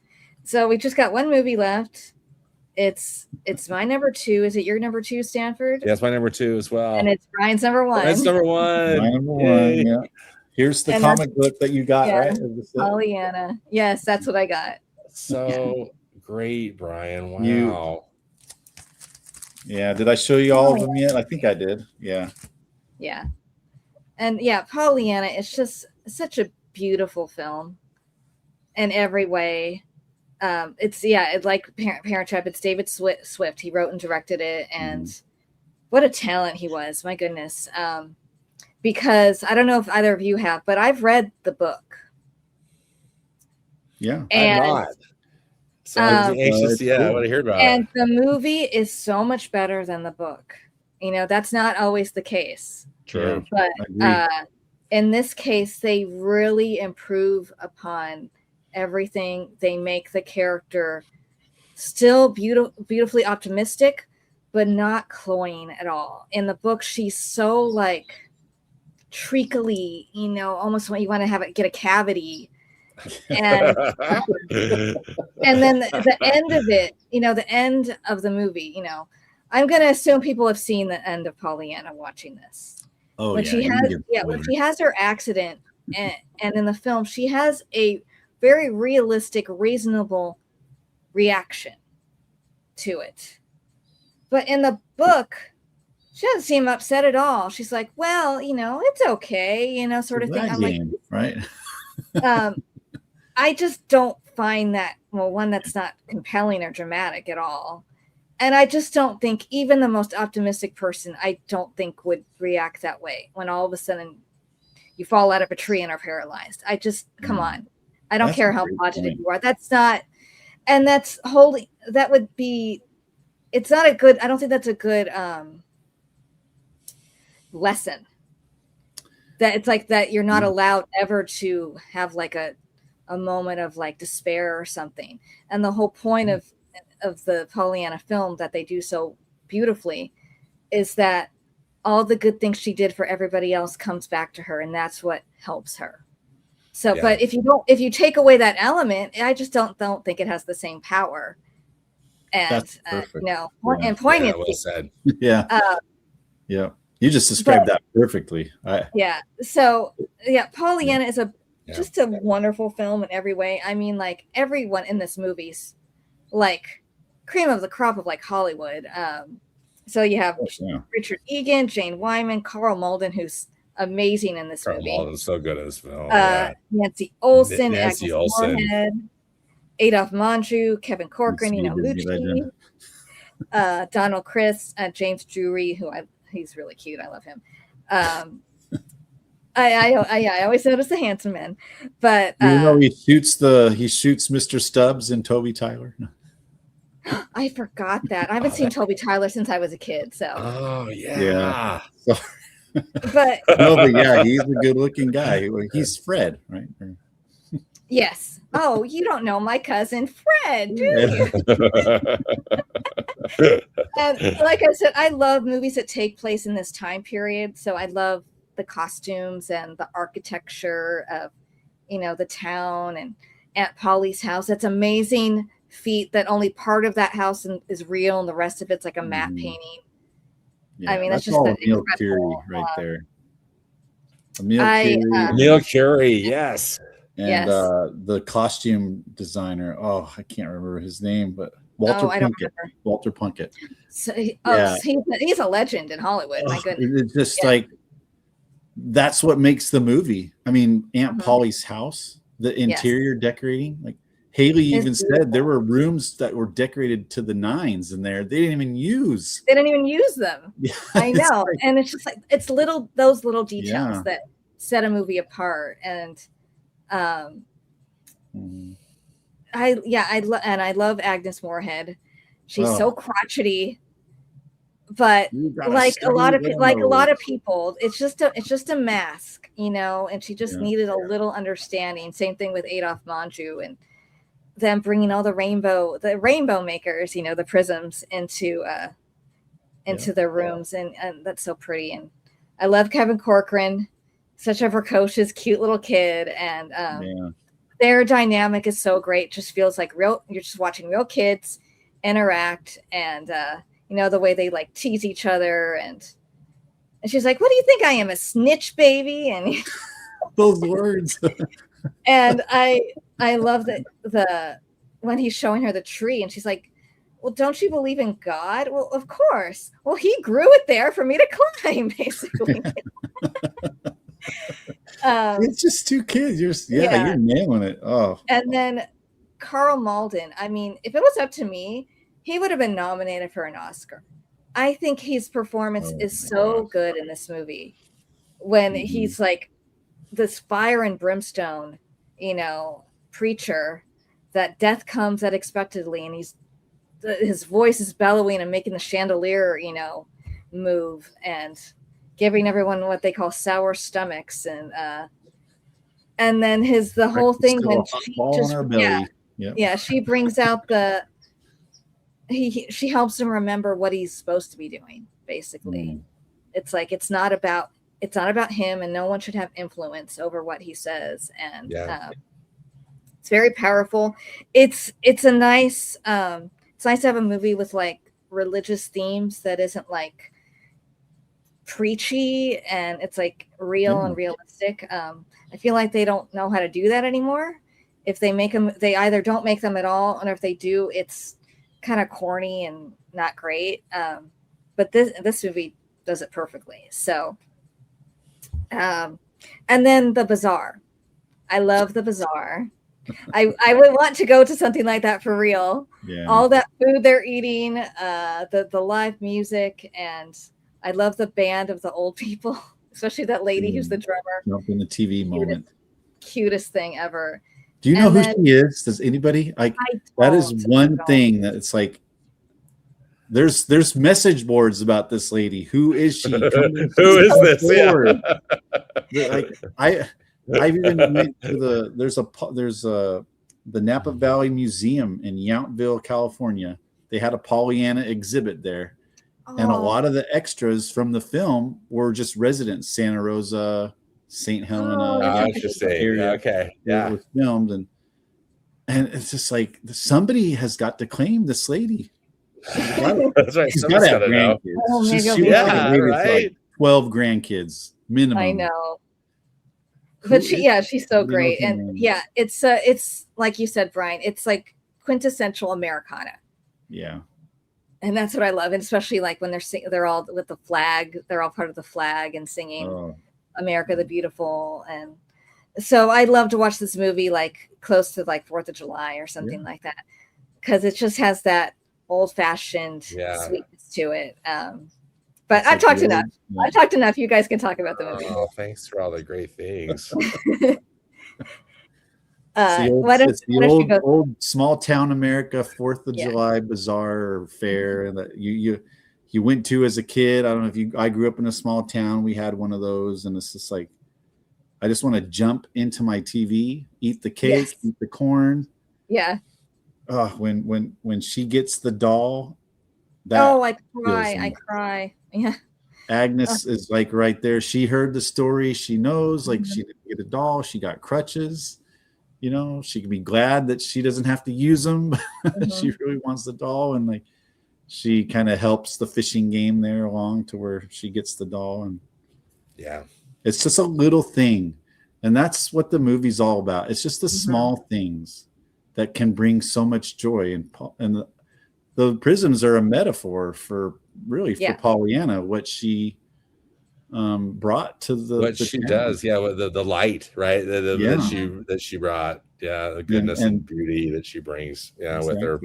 So we just got one movie left. It's my number 2. Is it your number 2, Stanford? Yeah, that's my number 2 as well. And it's Brian's number 1. That's number 1. my number Yay. 1. Yeah. Here's the And comic book that you got, yeah, right? Is this it? Pollyanna. Yes, that's what I got. So great, Brian. Wow. Yeah. Did I show you all of them yet? I think I did. Yeah. Yeah. And yeah, Pollyanna, it's just such a beautiful film in every way. It's like Parent Trap. It's David Swift. He wrote and directed it, and what a talent he was. My goodness. Because I don't know if either of you have, but I've read the book. Yeah. And I'm not. So I'm anxious. cool. I want to hear about and it. the movie is so much better than the book. That's not always the case. True. But I agree. in this case, they really improve upon everything. They make the character still beautifully optimistic, but not cloying at all. In the book, she's so like treacly, almost when you want to get a cavity. And and then the end of it, the end of the movie, I'm going to assume people have seen the end of Pollyanna watching this. Oh, when yeah. when she has her accident and in the film, she has a very realistic, reasonable reaction to it. But in the book, she doesn't seem upset at all. She's like, well, it's okay, sort of thing. I'm game, right? I just don't find that, one, that's not compelling or dramatic at all. And I just don't think even the most optimistic person, I don't think would react that way when all of a sudden you fall out of a tree and are paralyzed. I just, come on. I don't care how positive you are. That's not, and that's wholly, that would be, it's not a good, I don't think that's a good lesson. That it's like that you're not allowed ever to have like a moment of like despair or something. And the whole point of the Pollyanna film that they do so beautifully is that all the good things she did for everybody else comes back to her, and that's what helps her. So, but if you take away that element, I just don't think it has the same power. And and poignancy. Well said. Yeah. Yeah. You just described that perfectly. So Pollyanna is just a wonderful film in every way. I mean, like everyone in this movie's like cream of the crop of like Hollywood. So you have Richard Egan, Jane Wyman, Carl Malden, who's amazing in this movie. Carl Malden's so good in this film. Nancy Olsen, Agnes Moorehead, Adolph Manju, Kevin Corcoran, Lucci, Donald Chris, James Drury, he's really cute. I love him. I always notice the handsome man, but he shoots Mr. Stubbs and Toby Tyler. I forgot that. I haven't seen Toby Tyler since I was a kid. So. Oh yeah. But he's a good-looking guy. He's Fred, right? Yes. Oh, you don't know my cousin Fred, do you? And like I said, I love movies that take place in this time period. So I love the costumes and the architecture of, the town and Aunt Polly's house. That's amazing feat that only part of that house is real and the rest of it's like a matte painting. Yeah, I mean, that's just all Emil Curie right there. Emil Curie, yes. And the costume designer, I can't remember his name, but Walter Plunkett. So he's a legend in Hollywood. My goodness. It's just like, that's what makes the movie. I mean, Aunt Polly's house, the interior decorating, like Hayley even said there were rooms that were decorated to the nines in there. They didn't even use them. Yeah, I know. And it's just like, it's those little details that set a movie apart. And I love Agnes Moorehead. She's so crotchety, but like a lot of people, it's just a mask, and she just needed a little understanding. Same thing with Adolph Manju and them bringing all the rainbow makers, the prisms into their rooms, and that's so pretty. And I love Kevin Corcoran such a precocious, cute little kid, and their dynamic is so great. Just feels like real. You're just watching real kids interact, and the way they like tease each other, and she's like, "What do you think I am, a snitch, baby?" And those words. And I love the when he's showing her the tree, and she's like, "Well, don't you believe in God?" Well, of course. Well, he grew it there for me to climb, basically. It's just two kids. You're nailing it. Oh. And then Carl Malden. I mean, if it was up to me, he would have been nominated for an Oscar. I think his performance is so good in this movie when he's like this fire and brimstone, preacher, that death comes unexpectedly, and his voice is bellowing and making the chandelier, move, and giving everyone what they call sour stomachs, and then the whole thing when she brings out she helps him remember what he's supposed to be doing, basically. It's like it's not about him, and no one should have influence over what he says, and it's very powerful. It's nice to have a movie with like religious themes that isn't like preachy, and it's like real and realistic. I feel like they don't know how to do that anymore. If they make them, they either don't make them at all, and if they do, it's kind of corny and not great. But this movie does it perfectly. So, and then the bazaar. I love the bazaar. I would want to go to something like that for real. Yeah. All that food they're eating, the live music, and I love the band of the old people, especially that lady who's the drummer. Jump in the TV moment. Cutest thing ever. Do you know who she is? Does anybody? That is one thing that it's like. There's message boards about this lady. Who is she? Who is this? Yeah. Like I even went to there's the Napa Valley Museum in Yountville, California. They had a Pollyanna exhibit there, and a lot of the extras from the film were just residents, Santa Rosa, St. Helena. Area. Okay, yeah. It was filmed, and it's just like somebody has got to claim this lady. That's right. She's got to have grandkids. Right. 12 grandkids minimum. I know. But she's so great. And it's like you said, Brian, it's like quintessential Americana. Yeah. And that's what I love. And especially like when they're all with the flag, they're all part of the flag and singing America the Beautiful. And so I love to watch this movie like close to like 4th of July or something like that. Because it just has that old-fashioned sweetness to it. But I've talked enough. I've talked enough. You guys can talk about the movie. Oh, thanks for all the great things. It's the old small town America 4th of July bazaar or fair that you went to as a kid. I don't know if I grew up in a small town. We had one of those, and it's just like I just want to jump into my TV, eat the cake, eat the corn. Yeah. When she gets the doll, I cry. Yeah. Agnes is like right there. She heard the story. She knows like she didn't get a doll. She got crutches. She can be glad that she doesn't have to use them. She really wants the doll, and like she kind of helps the fishing game there along to where she gets the doll, and it's just a little thing, and that's what the movie's all about. It's just the small things that can bring so much joy, and the prisms are a metaphor for Pollyanna, what she brought to the she town. does, with the light, right? That she brought, the goodness and beauty that she brings, with her.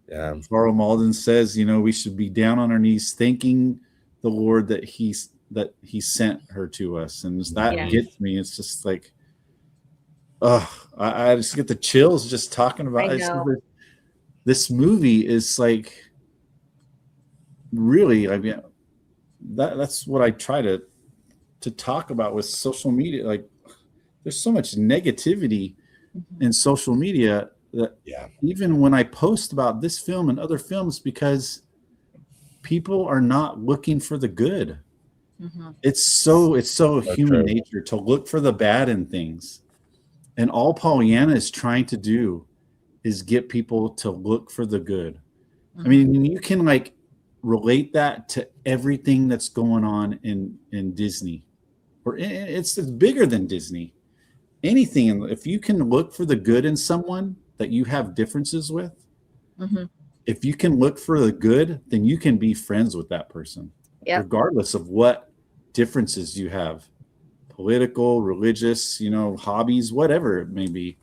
Yeah, Carl Malden says, we should be down on our knees thanking the Lord that he sent her to us, and that gets me. It's just like, I just get the chills just talking about it. This movie is like really, I mean, that's what I try to talk about with social media. Like there's so much negativity in social media that even when I post about this film and other films, because people are not looking for the good. It's so human true. nature to look for the bad in things. And all Pollyanna is trying to do is get people to look for the good. I mean, you can like relate that to everything that's going on in Disney, or it's bigger than Disney. Anything, if you can look for the good in someone that you have differences with, if you can look for the good, then you can be friends with that person, regardless of what differences you have, political, religious, hobbies, whatever it may be.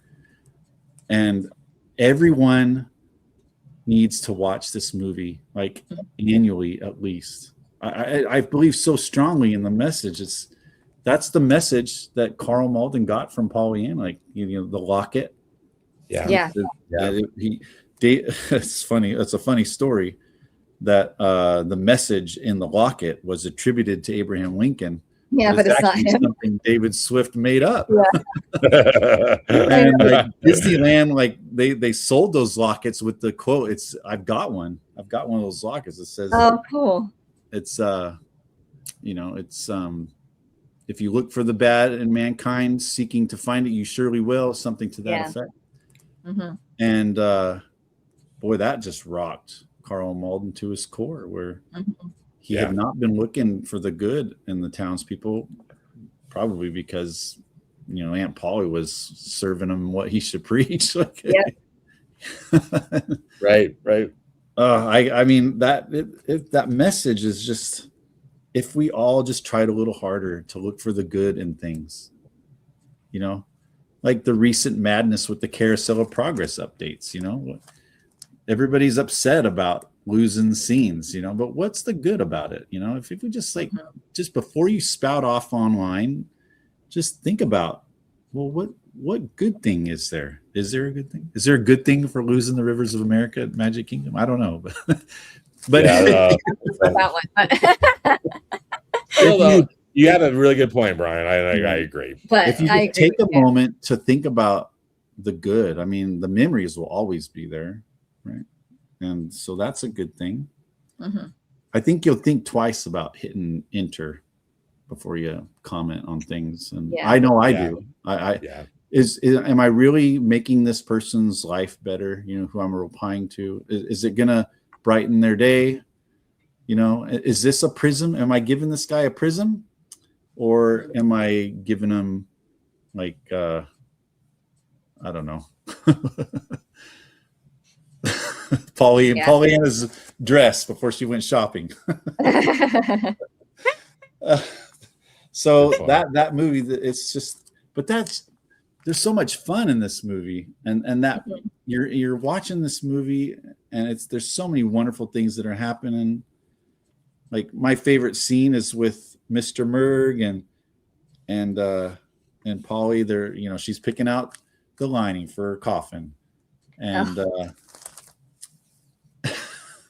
And everyone needs to watch this movie like annually at least. I believe so strongly in the message. That's the message that Carl Malden got from Pollyanna, like the locket. It's funny. It's a funny story that the message in the locket was attributed to Abraham Lincoln. Yeah, but it's not him. Something David Swift made up. Yeah. And like Disneyland, like they sold those lockets with the quote. I've got one of those lockets. It says, "Oh, cool." It's if you look for the bad in mankind, seeking to find it, you surely will. Something to that effect. And boy, that just rocked Carl Malden to his core, where he had not been looking for the good in the townspeople, probably because Aunt Polly was serving him what he should preach. Right. I mean that message is just, if we all just tried a little harder to look for the good in things, like the recent madness with the Carousel of Progress updates, everybody's upset about losing scenes, but what's the good about it? If we just just before you spout off online, just think about, well, what good thing is there? Is there a good thing? Is there a good thing for losing the rivers of America at Magic Kingdom? I don't know, but you have a really good point, Brian. I agree. But if you take a moment to think about the good, I mean, the memories will always be there, right? And so that's a good thing. I think you'll think twice about hitting enter before you comment on things. And I know I do. Am I really making this person's life better? Who I'm replying to? Is it gonna brighten their day? Is this a prism? Am I giving this guy a prism, or am I giving him like I don't know. Pollyanna's dress before she went shopping. So that movie, it's just, but there's so much fun in this movie, and that you're watching this movie, and there's so many wonderful things that are happening. Like my favorite scene is with Mr. Merg and Polly. They're she's picking out the lining for her coffin, and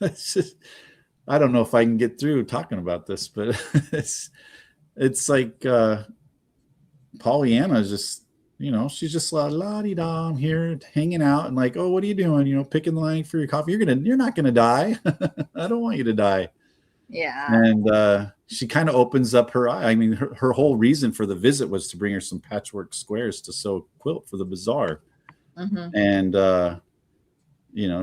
it's just, I don't know if I can get through talking about this, but it's like Pollyanna is just, she's just la-di-da, I'm here hanging out, and like, oh, what are you doing? Picking the line for your coffee. You're not gonna die. I don't want you to die. Yeah. And she kind of opens up her eye. I mean, her whole reason for the visit was to bring her some patchwork squares to sew quilt for the bazaar. And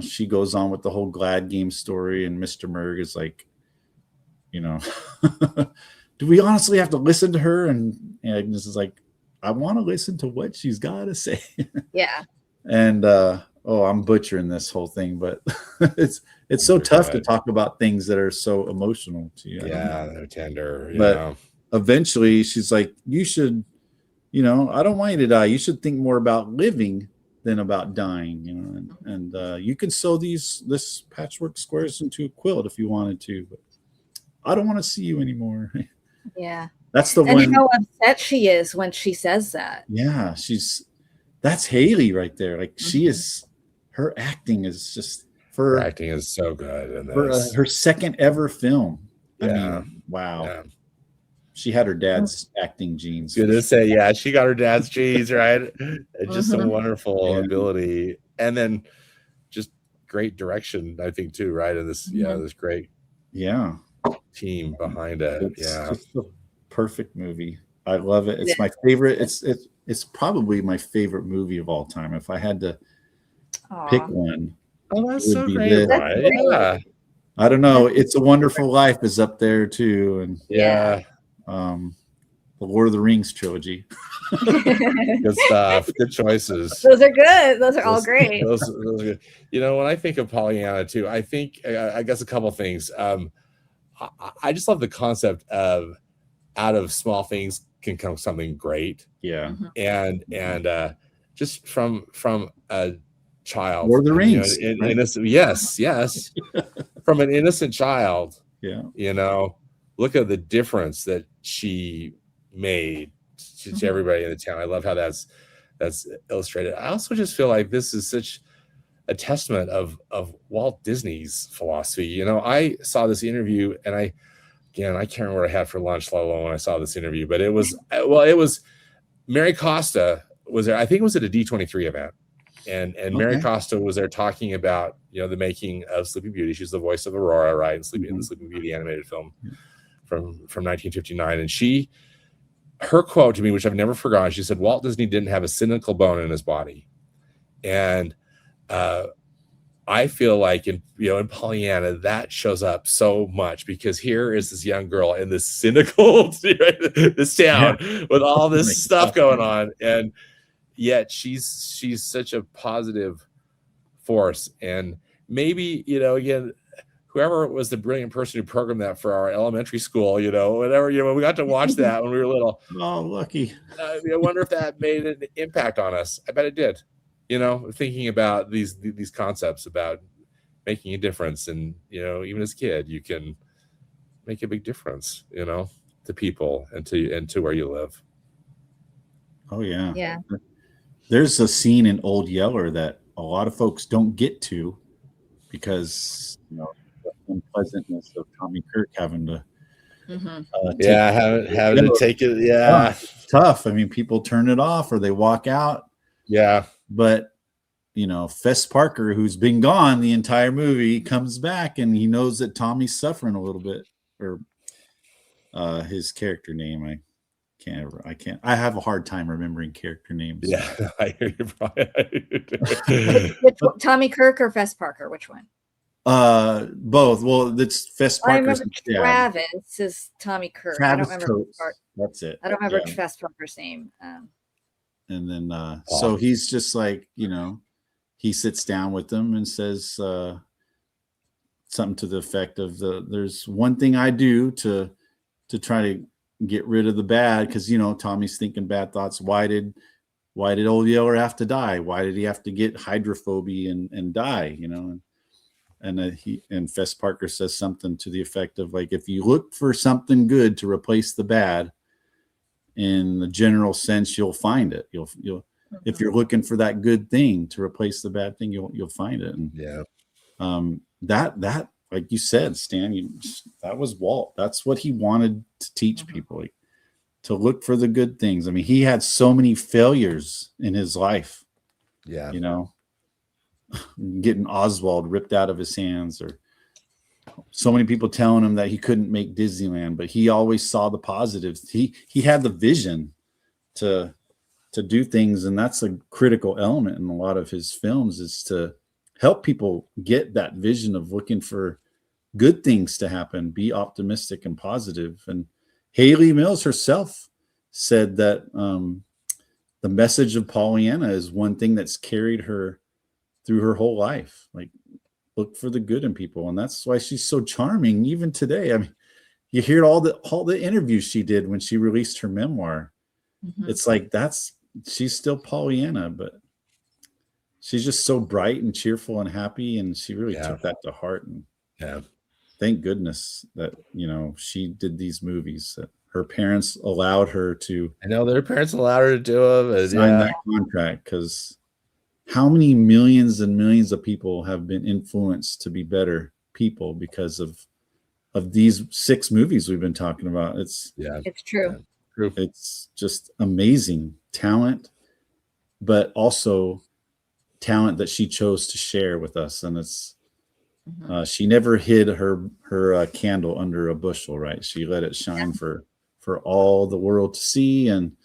she goes on with the whole Glad game story, and Mr. Merg is like, do we honestly have to listen to her? And Agnes is like, I want to listen to what she's got to say. Yeah. And I'm butchering this whole thing, but it's so tough to talk about things that are so emotional to you. Yeah, they're tender. But eventually she's like, you should, I don't want you to die. You should think more about living than about dying, and you can sew this patchwork squares into a quilt if you wanted to, but I don't want to see you anymore. Yeah. That's the and one. How upset she is when she says that. Yeah, that's Hayley right there. Like she is, her acting is just, her acting is so good in for her second ever film. Yeah. I mean, wow. Yeah. She had her dad's acting genes. Good to say, yeah, she got her dad's genes, right? Just a wonderful ability, and then just great direction, I think, too, right? And this, this great. Yeah. team behind it. It's Yeah. just a perfect movie. I love it. It's my favorite. It's probably my favorite movie of all time. If I had to pick one, Oh, that's it would so be great, this. Brian. Yeah. I don't know. It's a Wonderful Life is up there too, and Yeah. the Lord of the Rings trilogy. Good stuff. Good choices. Those are good. Those are all great. Those are good. You know, when I think of Pollyanna too, I think I guess a couple things. I just love the concept of out of small things can come something great. Yeah. And just from a child, Lord of the Rings. right? Innocent, yes. From an innocent child. Yeah. You know, look at the difference that she made to everybody in the town. I love how that's illustrated. I also just feel like this is such a testament of Walt Disney's philosophy. You know, I saw this interview, and I can't remember what I had for lunch, let alone when I saw this interview, but it was Mary Costa was there. I think it was at a D23 event. And Mary Costa was there talking about, you know, the making of Sleeping Beauty. She's the voice of Aurora, right? In the Sleeping Beauty animated film from 1959. And her quote to me, which I've never forgotten, she said, Walt Disney didn't have a cynical bone in his body. And I feel like in Pollyanna, that shows up so much, because here is this young girl in this cynical this town with all this stuff going on, and yet she's such a positive force. And maybe, you know, again, whoever was the brilliant person who programmed that for our elementary school, you know, whatever, you know, we got to watch that when we were little. Oh, lucky. I wonder if that made an impact on us. I bet it did. You know, thinking about these concepts about making a difference, and, you know, even as a kid, you can make a big difference, you know, to people and to where you live. Oh yeah. Yeah. There's a scene in Old Yeller that a lot of folks don't get to because, you know, the unpleasantness of Tommy Kirk having to having to take it. Yeah. Tough. I mean, people turn it off or they walk out. Yeah. But, you know, Fess Parker, who's been gone the entire movie, comes back and he knows that Tommy's suffering a little bit, or his character name. I have a hard time remembering character names. Yeah, I hear you, Brian. Tommy Kirk or Fess Parker? Which one? Both. Well, it's Fess Parker. I remember Travis is Tommy Kirk. Travis I don't remember. That's it. I don't remember Fess Parker's name. And then, so he's just like, you know, he sits down with them and says something to the effect of there's one thing I do to try to get rid of the bad, because, you know, Tommy's thinking bad thoughts. Why did Old Yeller have to die? Why did he have to get hydrophobia and die? You know, and Fess Parker says something to the effect of like, if you look for something good to replace the bad, in the general sense, you'll find it. You'll if you're looking for that good thing to replace the bad thing, you'll find it. And that like you said, Stan, that was Walt. That's what he wanted to teach people, like, to look for the good things. I mean, he had so many failures in his life. Yeah. You know, getting Oswald ripped out of his hands, or so many people telling him that he couldn't make Disneyland, but he always saw the positives. He had the vision to do things. And that's a critical element in a lot of his films, is to help people get that vision of looking for good things to happen, be optimistic and positive. And Hayley Mills herself said that the message of Pollyanna is one thing that's carried her through her whole life. Like, look for the good in people. And that's why she's so charming even today. I mean, you hear all the interviews she did when she released her memoir. It's like, she's still Pollyanna, but she's just so bright and cheerful and happy, and she really took that to heart. And thank goodness that, you know, she did these movies, that her parents allowed her to. I know their parents allowed her to do them. Sign that contract, because how many millions and millions of people have been influenced to be better people because of these 6 movies we've been talking about. It's true. Yeah. It's just amazing talent, but also talent that she chose to share with us. And it's She never hid her candle under a bushel, right? She let it shine for all the world to see, and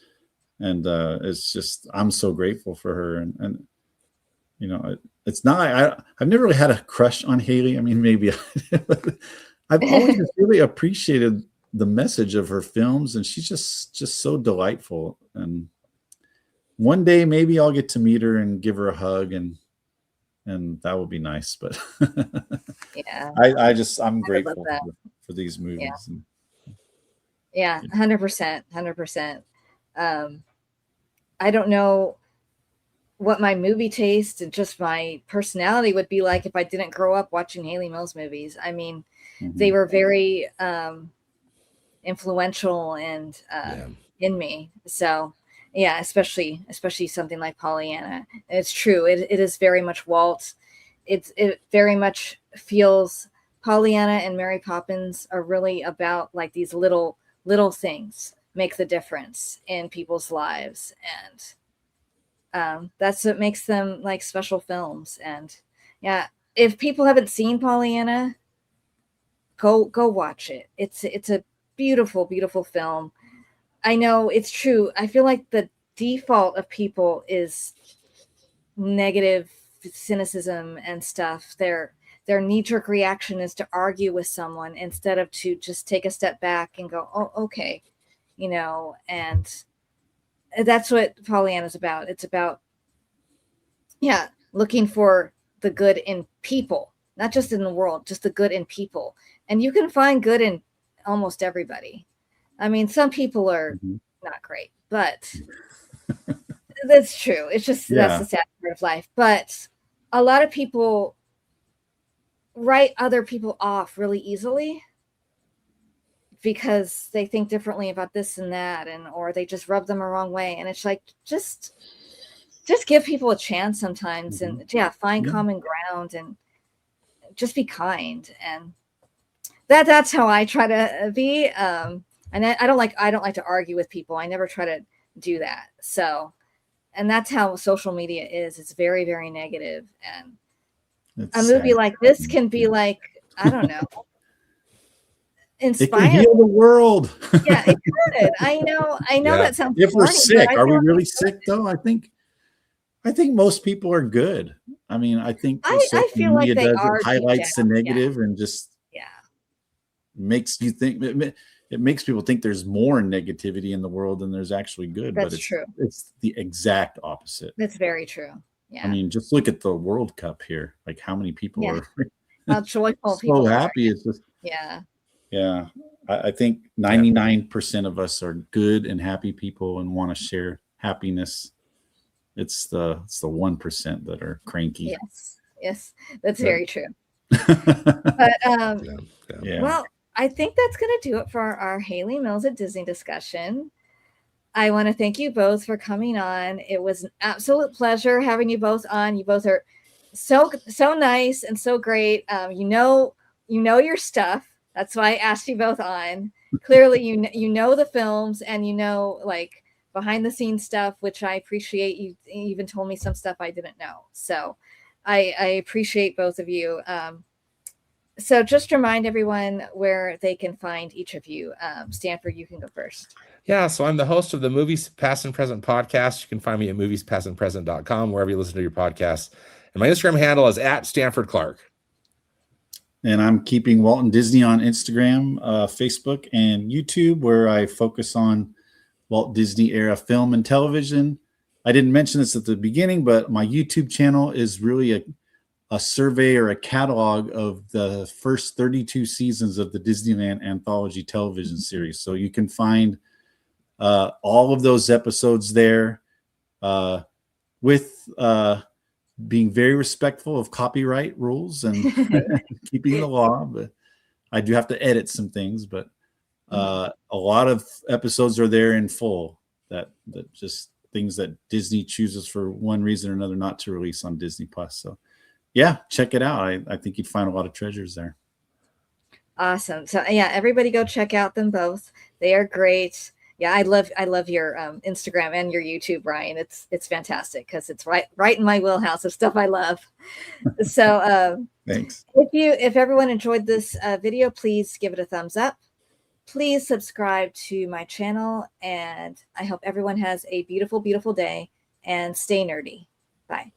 it's just, I'm so grateful for her, and you know, it's not, I've never really had a crush on Hayley. I mean, maybe I've always just really appreciated the message of her films, and she's just so delightful. And one day maybe I'll get to meet her and give her a hug, and that would be nice. But yeah, I'm grateful for these movies. Yeah, 100%. I don't know what my movie taste and just my personality would be like if I didn't grow up watching Hayley Mills movies. I mean, they were very influential and in me. So yeah, especially something like Pollyanna. And it's true. It is very much Walt. It very much feels, Pollyanna and Mary Poppins are really about like these little things make the difference in people's lives, and that's what makes them like special films. And yeah, if people haven't seen Pollyanna, go watch it. It's a beautiful film. I know it's true. I feel like the default of people is negative cynicism and stuff. Their knee-jerk reaction is to argue with someone instead of to just take a step back and go, oh, okay, you know. And that's what Pollyanna is about. It's about, yeah, looking for the good in people, not just in the world, just the good in people. And you can find good in almost everybody. I mean, some people are not great, but that's true. It's just, that's the sad part of life. But a lot of people write other people off really easily because they think differently about this and that, or they just rub them the wrong way. And it's like, just give people a chance sometimes, and find common ground, and just be kind. And that's how I try to be. And I don't like to argue with people. I never try to do that. So, and that's how social media is. It's very, very negative. And a movie like this can be like, I don't know, inspiring. It can heal the world. Yeah, it could. I know that sounds if we're funny, sick, are we really sick though? I think most people are good. I mean, I think I feel like they are. It highlights the negative and just makes you think. It makes people think there's more negativity in the world than there's actually good. That's but it's true. It's the exact opposite. That's very true. Yeah. I mean, just look at the World Cup here. Like, how many people are how joyful so people happy. Are. It's just yeah. I think 99% of us are good and happy people and want to share happiness. It's the 1% that are cranky. Yes, that's very true. But well, I think that's going to do it for our Hayley Mills at Disney discussion. I want to thank you both for coming on. It was an absolute pleasure having you both on. You both are so nice and so great. You know your stuff. That's why I asked you both on. Clearly, you know the films, and you know, like, behind the scenes stuff, which I appreciate. You even told me some stuff I didn't know. So I appreciate both of you. So just remind everyone where they can find each of you. Stanford, you can go first. Yeah, so I'm the host of the Movies Past and Present podcast. You can find me at moviespastandpresent.com, wherever you listen to your podcasts. And my Instagram handle is @StanfordClark. And I'm keeping Walt and Disney on Instagram, Facebook, and YouTube, where I focus on Walt Disney era film and television. I didn't mention this at the beginning, but my YouTube channel is really a survey or a catalog of the first 32 seasons of the Disneyland Anthology television series. So you can find all of those episodes there, with being very respectful of copyright rules and keeping the law. But I do have to edit some things, but a lot of episodes are there in full that just things that Disney chooses for one reason or another not to release on Disney Plus. So yeah, check it out. I think you'd find a lot of treasures there. Awesome. So yeah, everybody go check out them both. They are great. Yeah, I love your Instagram and your YouTube, Ryan. It's fantastic because it's right in my wheelhouse of stuff I love. So Thanks. If everyone enjoyed this video, please give it a thumbs up. Please subscribe to my channel, and I hope everyone has a beautiful, beautiful day, and stay nerdy. Bye.